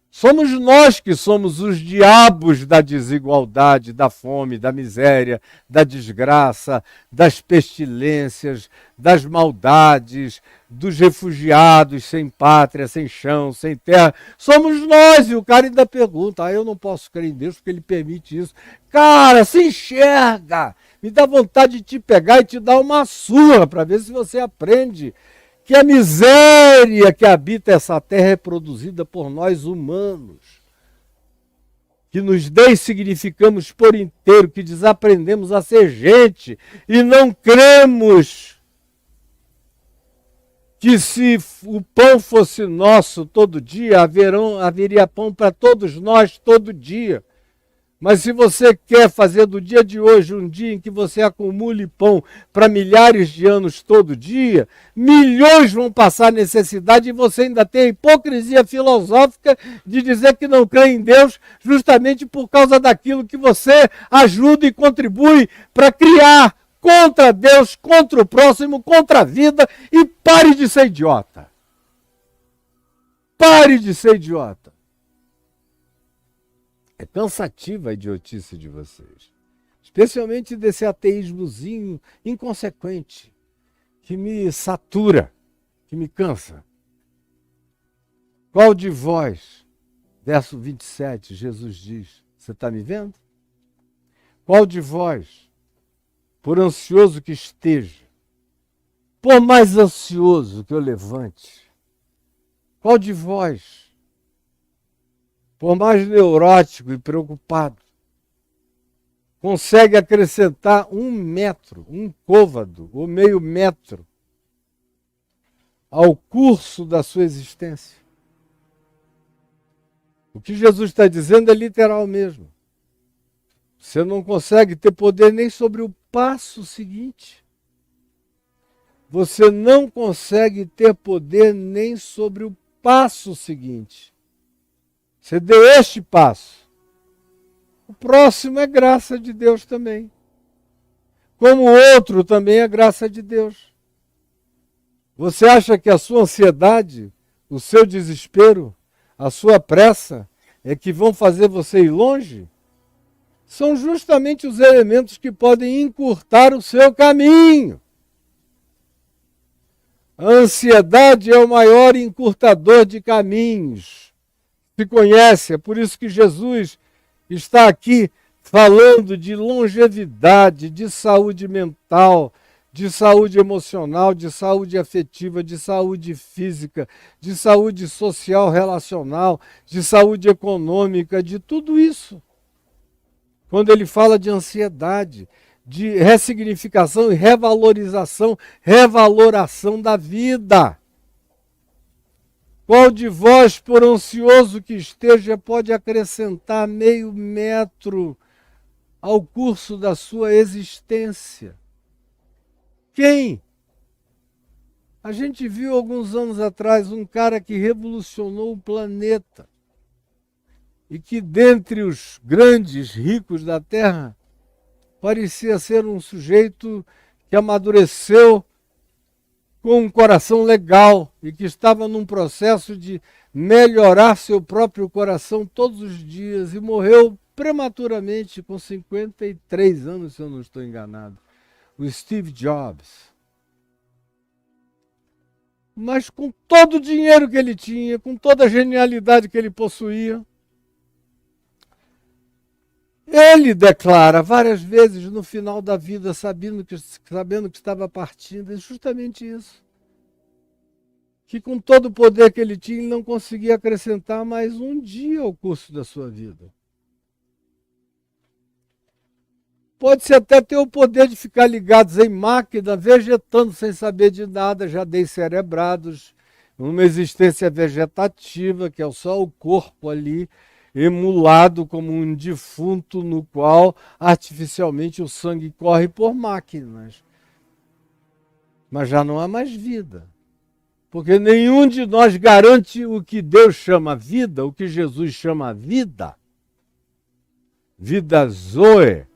Somos nós que somos os diabos da desigualdade, da fome, da miséria, da desgraça, das pestilências, das maldades, dos refugiados sem pátria, sem chão, sem terra. Somos nós. E o cara ainda pergunta, eu não posso crer em Deus porque ele permite isso. Cara, se enxerga. Me dá vontade de te pegar e te dar uma surra para ver se você aprende que a miséria que habita essa terra é produzida por nós humanos, que nos dessignificamos por inteiro, que desaprendemos a ser gente e não cremos que se o pão fosse nosso todo dia, haveria pão para todos nós todo dia. Mas se você quer fazer do dia de hoje um dia em que você acumule pão para milhares de anos todo dia, milhões vão passar necessidade e você ainda tem a hipocrisia filosófica de dizer que não crê em Deus justamente por causa daquilo que você ajuda e contribui para criar contra Deus, contra o próximo, contra a vida, e pare de ser idiota. Pare de ser idiota. É cansativa a idiotice de vocês. Especialmente desse ateísmozinho inconsequente, que me satura, que me cansa. Qual de vós, verso 27, Jesus diz, você está me vendo? Qual de vós, por ansioso que esteja, por mais ansioso que eu levante, qual de vós, por mais neurótico e preocupado, consegue acrescentar 1 metro, um côvado, ou meio metro, ao curso da sua existência? O que Jesus está dizendo é literal mesmo. Você não consegue ter poder nem sobre o passo seguinte. Você não consegue ter poder nem sobre o passo seguinte. Você deu este passo. O próximo é graça de Deus também. Como o outro também é graça de Deus. Você acha que a sua ansiedade, o seu desespero, a sua pressa é que vão fazer você ir longe? São justamente os elementos que podem encurtar o seu caminho. A ansiedade é o maior encurtador de caminhos. Se conhece, é por isso que Jesus está aqui falando de longevidade, de saúde mental, de saúde emocional, de saúde afetiva, de saúde física, de saúde social relacional, de saúde econômica, de tudo isso. Quando ele fala de ansiedade, de ressignificação e revaloração da vida. Qual de vós, por ansioso que esteja, pode acrescentar meio metro ao curso da sua existência? Quem? A gente viu alguns anos atrás um cara que revolucionou o planeta e que, dentre os grandes ricos da Terra, parecia ser um sujeito que amadureceu com um coração legal e que estava num processo de melhorar seu próprio coração todos os dias e morreu prematuramente com 53 anos, se eu não estou enganado. O Steve Jobs. Mas com todo o dinheiro que ele tinha, com toda a genialidade que ele possuía, ele declara várias vezes no final da vida, sabendo que estava partindo, é justamente isso. Que com todo o poder que ele tinha, ele não conseguia acrescentar mais um dia ao curso da sua vida. Pode-se até ter o poder de ficar ligados em máquina, vegetando sem saber de nada, já descerebrados, numa existência vegetativa, que é só o corpo ali, emulado como um defunto no qual artificialmente o sangue corre por máquinas. Mas já não há mais vida. Porque nenhum de nós garante o que Deus chama vida, o que Jesus chama vida. Vida zoe,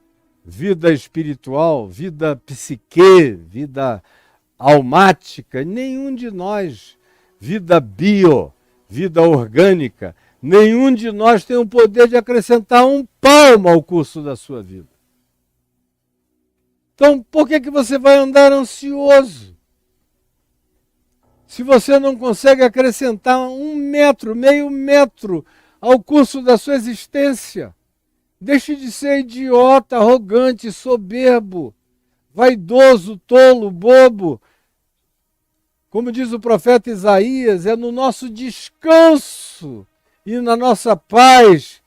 vida espiritual, vida psique, vida almática. Nenhum de nós, vida bio, vida orgânica, nenhum de nós tem o poder de acrescentar um palmo ao curso da sua vida. Então, por que você vai andar ansioso? Se você não consegue acrescentar 1 metro, meio metro ao curso da sua existência, deixe de ser idiota, arrogante, soberbo, vaidoso, tolo, bobo. Como diz o profeta Isaías, é no nosso descanso e na nossa paz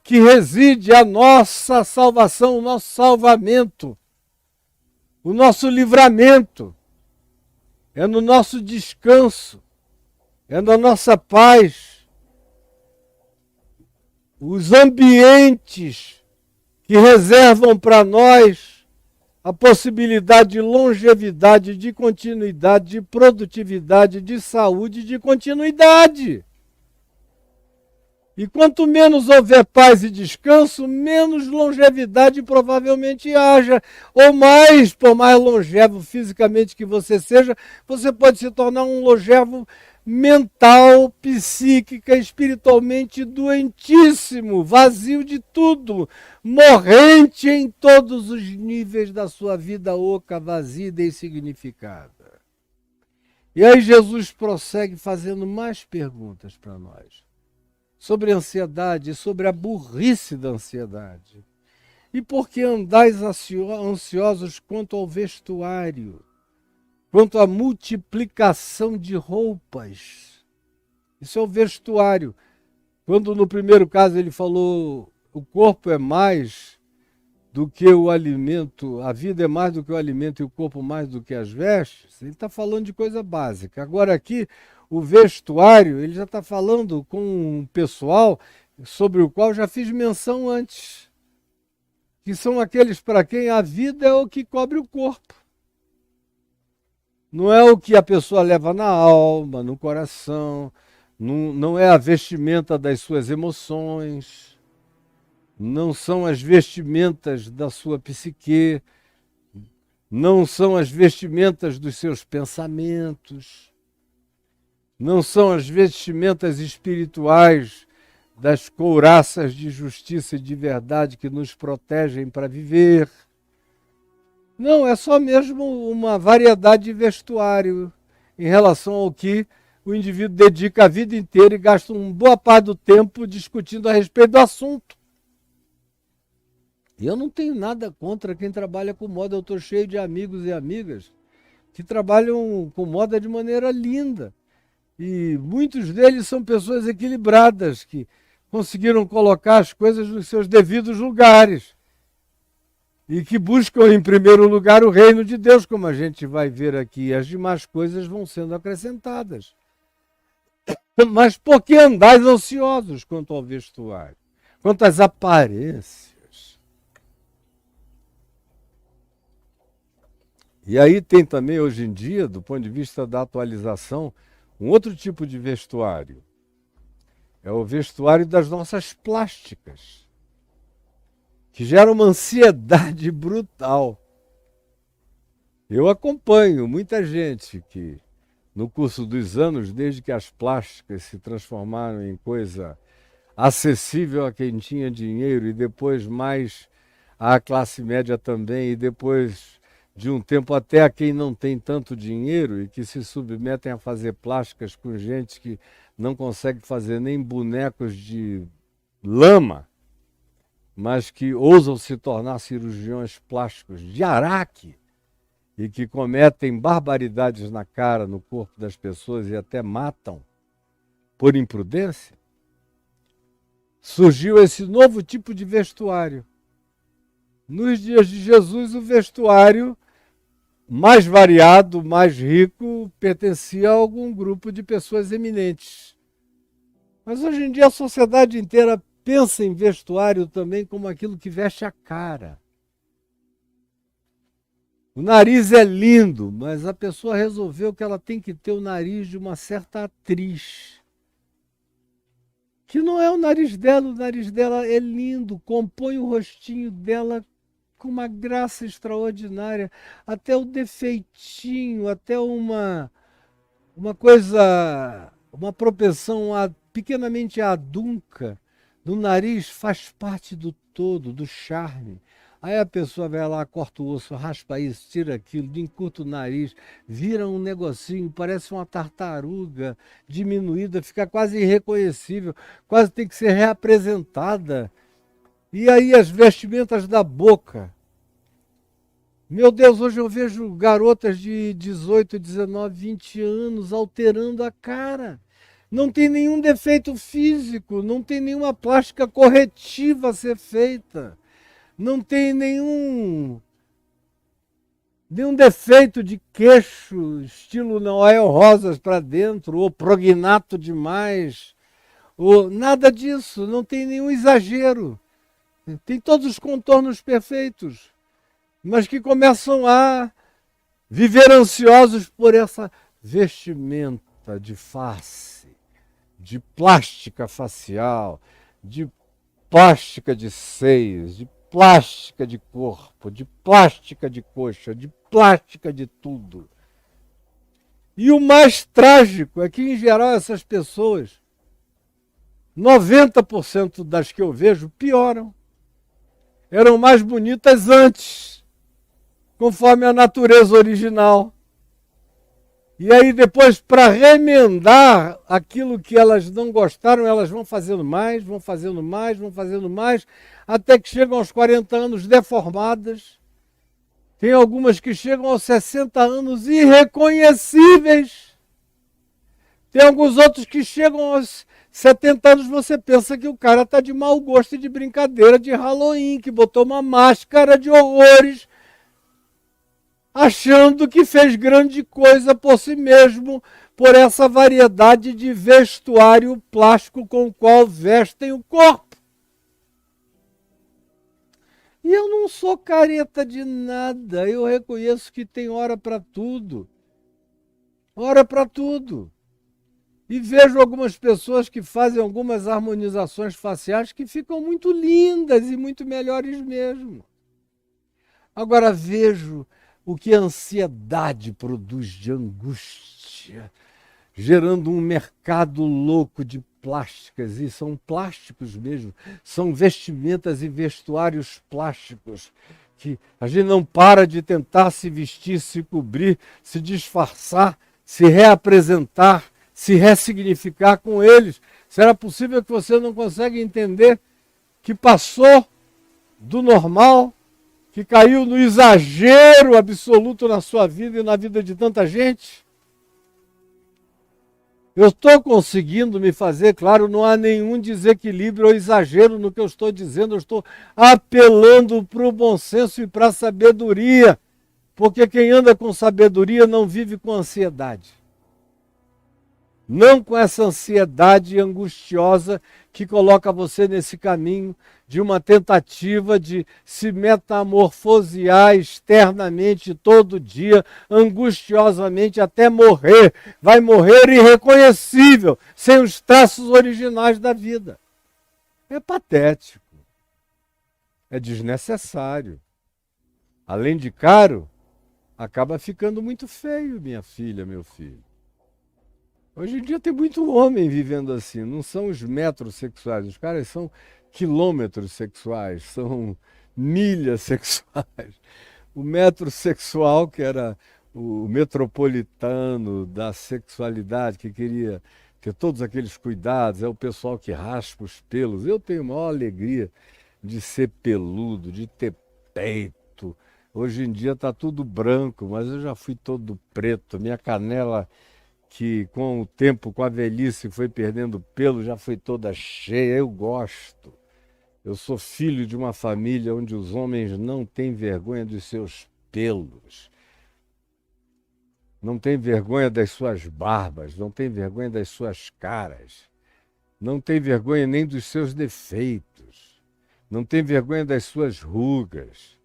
que reside a nossa salvação, o nosso salvamento, o nosso livramento, é no nosso descanso, é na nossa paz. Os ambientes que reservam para nós a possibilidade de longevidade, de continuidade, de produtividade, de saúde, de continuidade. E quanto menos houver paz e descanso, menos longevidade provavelmente haja. Ou mais, por mais longevo fisicamente que você seja, você pode se tornar um longevo mental, psíquica, espiritualmente doentíssimo, vazio de tudo, morrente em todos os níveis da sua vida oca, vazia e insignificada. E aí Jesus prossegue fazendo mais perguntas para nós. Sobre a ansiedade, sobre a burrice da ansiedade. E por que andais ansiosos quanto ao vestuário, quanto à multiplicação de roupas? Isso é o vestuário. Quando no primeiro caso ele falou, o corpo é mais do que o alimento, a vida é mais do que o alimento e o corpo mais do que as vestes, ele está falando de coisa básica. Agora aqui, o vestuário, ele já está falando com um pessoal sobre o qual já fiz menção antes, que são aqueles para quem a vida é o que cobre o corpo. Não é o que a pessoa leva na alma, no coração, não é a vestimenta das suas emoções, não são as vestimentas da sua psique, não são as vestimentas dos seus pensamentos, não são as vestimentas espirituais das couraças de justiça e de verdade que nos protegem para viver. Não, é só mesmo uma variedade de vestuário em relação ao que o indivíduo dedica a vida inteira e gasta uma boa parte do tempo discutindo a respeito do assunto. E eu não tenho nada contra quem trabalha com moda, eu estou cheio de amigos e amigas que trabalham com moda de maneira linda. E muitos deles são pessoas equilibradas, que conseguiram colocar as coisas nos seus devidos lugares. E que buscam em primeiro lugar o reino de Deus, como a gente vai ver aqui. As demais coisas vão sendo acrescentadas. Mas por que andais ansiosos quanto ao vestuário? Quanto às aparências? E aí tem também, hoje em dia, do ponto de vista da atualização, um outro tipo de vestuário. É o vestuário das nossas plásticas, que gera uma ansiedade brutal. Eu acompanho muita gente que, no curso dos anos, desde que as plásticas se transformaram em coisa acessível a quem tinha dinheiro e depois mais à classe média também, e depois de um tempo até a quem não tem tanto dinheiro e que se submetem a fazer plásticas com gente que não consegue fazer nem bonecos de lama, mas que ousam se tornar cirurgiões plásticos de araque e que cometem barbaridades na cara, no corpo das pessoas e até matam por imprudência. Surgiu esse novo tipo de vestuário. Nos dias de Jesus, o vestuário mais variado, mais rico, pertencia a algum grupo de pessoas eminentes. Mas hoje em dia a sociedade inteira pensa em vestuário também como aquilo que veste a cara. O nariz é lindo, mas a pessoa resolveu que ela tem que ter o nariz de uma certa atriz. Que não é o nariz dela é lindo, compõe o rostinho dela com uma graça extraordinária, até o defeitinho, até uma coisa, uma propensão pequenamente adunca do nariz faz parte do todo, do charme. Aí a pessoa vai lá, corta o osso, raspa isso, tira aquilo, encurta o nariz, vira um negocinho, parece uma tartaruga diminuída, fica quase irreconhecível, quase tem que ser reapresentada. E aí as vestimentas da boca. Meu Deus, hoje eu vejo garotas de 18, 19, 20 anos alterando a cara. Não tem nenhum defeito físico, não tem nenhuma plástica corretiva a ser feita, não tem nenhum defeito de queixo, estilo Noel Rosas para dentro, ou prognato demais, ou nada disso, não tem nenhum exagero. Tem todos os contornos perfeitos, mas que começam a viver ansiosos por essa vestimenta de face, de plástica facial, de plástica de seios, de plástica de corpo, de plástica de coxa, de plástica de tudo. E o mais trágico é que, em geral, essas pessoas, 90% das que eu vejo, pioram. Eram mais bonitas antes, conforme a natureza original. E aí depois, para remendar aquilo que elas não gostaram, elas vão fazendo mais, vão fazendo mais, vão fazendo mais, até que chegam aos 40 anos deformadas. Tem algumas que chegam aos 60 anos irreconhecíveis. Tem alguns outros que chegam aos 70 anos, você pensa que o cara está de mau gosto e de brincadeira de Halloween, que botou uma máscara de horrores, achando que fez grande coisa por si mesmo, por essa variedade de vestuário plástico com o qual vestem o corpo. E eu não sou careta de nada, eu reconheço que tem hora para tudo. Hora para tudo. E vejo algumas pessoas que fazem algumas harmonizações faciais que ficam muito lindas e muito melhores mesmo. Agora vejo o que a ansiedade produz de angústia, gerando um mercado louco de plásticas, e são plásticos mesmo, são vestimentas e vestuários plásticos, que a gente não para de tentar se vestir, se cobrir, se disfarçar, se reapresentar, se ressignificar com eles. Será possível que você não consegue entender que passou do normal, que caiu no exagero absoluto na sua vida e na vida de tanta gente? Eu estou conseguindo me fazer claro, não há nenhum desequilíbrio ou exagero no que eu estou dizendo, eu estou apelando para o bom senso e para a sabedoria, porque quem anda com sabedoria não vive com ansiedade. Não com essa ansiedade angustiosa que coloca você nesse caminho de uma tentativa de se metamorfosear externamente todo dia, angustiosamente até morrer. Vai morrer irreconhecível, sem os traços originais da vida. É patético. É desnecessário. Além de caro, acaba ficando muito feio, minha filha, meu filho. Hoje em dia tem muito homem vivendo assim, não são os metros sexuais, os caras são quilômetros sexuais, são milhas sexuais. O metrosexual, que era o metropolitano da sexualidade, que queria ter todos aqueles cuidados, é o pessoal que raspa os pelos. Eu tenho a maior alegria de ser peludo, de ter peito. Hoje em dia está tudo branco, mas eu já fui todo preto, minha canela, que com o tempo, com a velhice, foi perdendo pelo, já foi toda cheia. Eu gosto. Eu sou filho de uma família onde os homens não têm vergonha dos seus pelos, não têm vergonha das suas barbas, não têm vergonha das suas caras, não têm vergonha nem dos seus defeitos, não têm vergonha das suas rugas,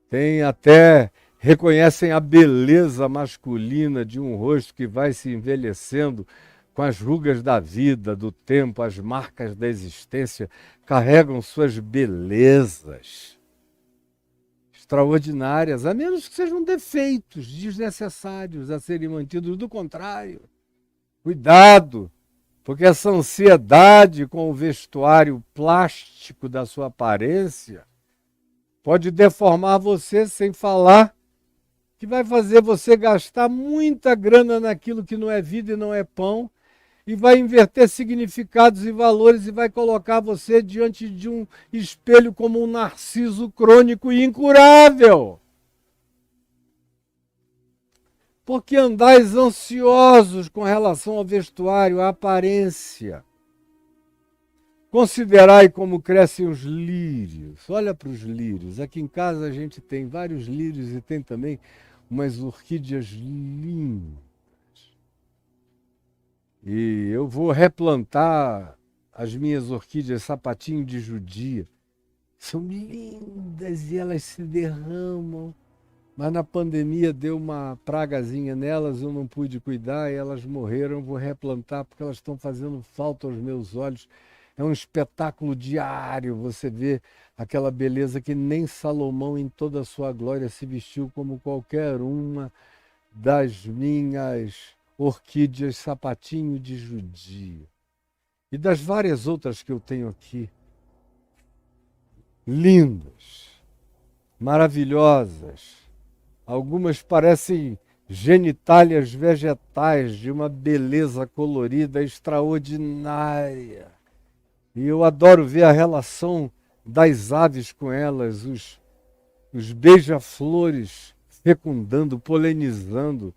tem até... reconhecem a beleza masculina de um rosto que vai se envelhecendo com as rugas da vida, do tempo, as marcas da existência, carregam suas belezas extraordinárias, a menos que sejam defeitos desnecessários a serem mantidos. Do contrário, cuidado, porque essa ansiedade com o vestuário plástico da sua aparência pode deformar você, sem falar que vai fazer você gastar muita grana naquilo que não é vida e não é pão, e vai inverter significados e valores e vai colocar você diante de um espelho como um narciso crônico e incurável. Porque andais ansiosos com relação ao vestuário, à aparência. Considerai como crescem os lírios. Olha para os lírios. Aqui em casa a gente tem vários lírios e tem também umas orquídeas lindas. E eu vou replantar as minhas orquídeas sapatinho de judia. São lindas e elas se derramam. Mas na pandemia deu uma pragazinha nelas, eu não pude cuidar e elas morreram. Vou replantar porque elas estão fazendo falta aos meus olhos. É um espetáculo diário você vê aquela beleza que nem Salomão em toda a sua glória se vestiu como qualquer uma das minhas orquídeas sapatinho de judia. E das várias outras que eu tenho aqui. Lindas, maravilhosas. Algumas parecem genitálias vegetais de uma beleza colorida extraordinária. E eu adoro ver a relação das aves com elas, os beija-flores fecundando, polinizando,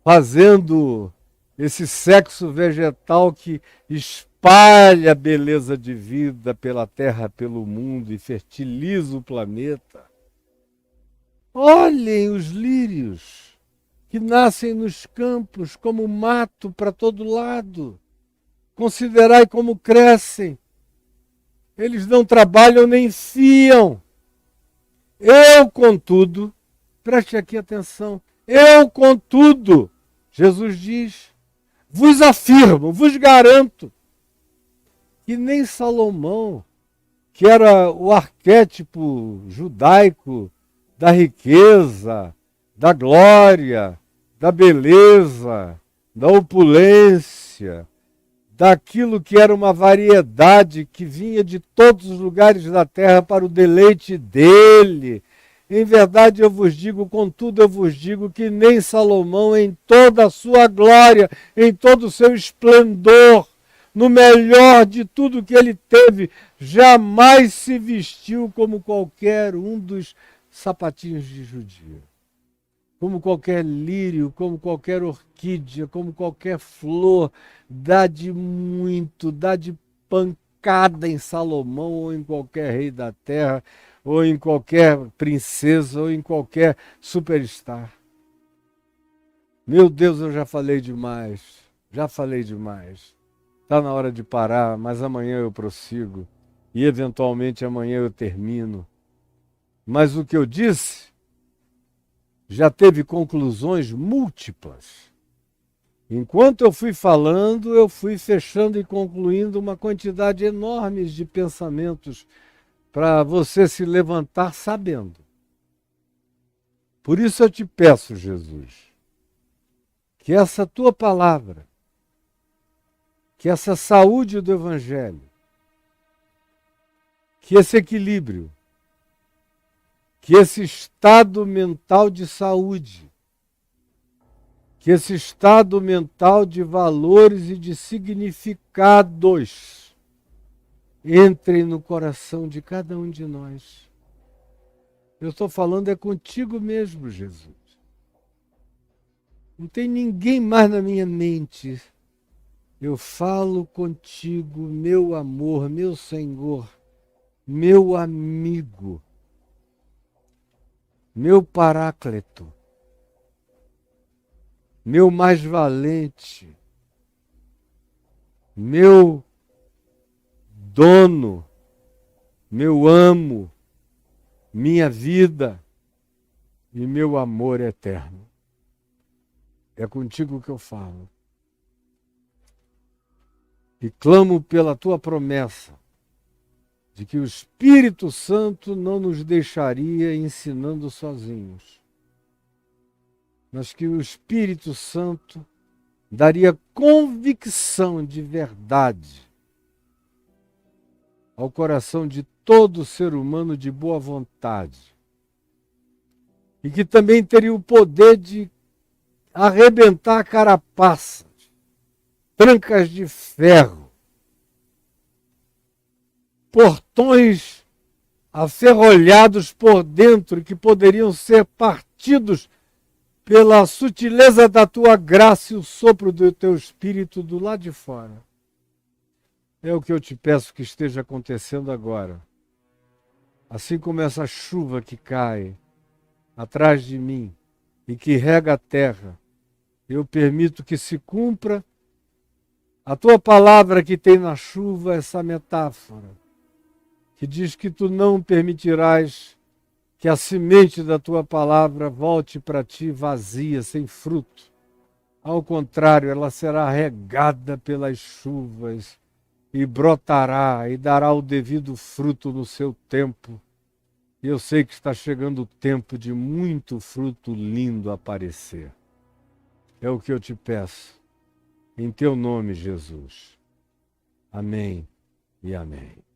fazendo esse sexo vegetal que espalha a beleza de vida pela terra, pelo mundo e fertiliza o planeta. Olhem os lírios que nascem nos campos como mato para todo lado. Considerai como crescem. Eles não trabalham nem fiam. Eu, contudo, preste aqui atenção, eu, contudo, Jesus diz, vos afirmo, vos garanto, que nem Salomão, que era o arquétipo judaico da riqueza, da glória, da beleza, da opulência, daquilo que era uma variedade que vinha de todos os lugares da terra para o deleite dele. Em verdade eu vos digo, contudo eu vos digo, que nem Salomão em toda a sua glória, em todo o seu esplendor, no melhor de tudo que ele teve, jamais se vestiu como qualquer um dos sapatinhos de judia. Como qualquer lírio, como qualquer orquídea, como qualquer flor, dá de muito, dá de pancada em Salomão ou em qualquer rei da terra, ou em qualquer princesa, ou em qualquer superstar. Meu Deus, eu já falei demais, já falei demais. Está na hora de parar, mas amanhã eu prossigo e eventualmente amanhã eu termino. Mas o que eu disse já teve conclusões múltiplas. Enquanto eu fui falando, eu fui fechando e concluindo uma quantidade enorme de pensamentos para você se levantar sabendo. Por isso eu te peço, Jesus, que essa tua palavra, que essa saúde do Evangelho, que esse equilíbrio, que esse estado mental de saúde, que esse estado mental de valores e de significados entre no coração de cada um de nós. Eu estou falando é contigo mesmo, Jesus. Não tem ninguém mais na minha mente. Eu falo contigo, meu amor, meu Senhor, meu amigo, meu Paráclito, meu mais valente, meu dono, meu amo, minha vida e meu amor eterno. É contigo que eu falo. E clamo pela tua promessa de que o Espírito Santo não nos deixaria ensinando sozinhos, mas que o Espírito Santo daria convicção de verdade ao coração de todo ser humano de boa vontade e que também teria o poder de arrebentar carapaças, trancas de ferro, portões aferrolhados por dentro que poderiam ser partidos pela sutileza da tua graça e o sopro do teu espírito do lado de fora. É o que eu te peço que esteja acontecendo agora. Assim como essa chuva que cai atrás de mim e que rega a terra, eu permito que se cumpra a tua palavra que tem na chuva essa metáfora, que diz que tu não permitirás que a semente da tua palavra volte para ti vazia, sem fruto. Ao contrário, ela será regada pelas chuvas e brotará e dará o devido fruto no seu tempo. E eu sei que está chegando o tempo de muito fruto lindo aparecer. É o que eu te peço. Em teu nome, Jesus. Amém e amém.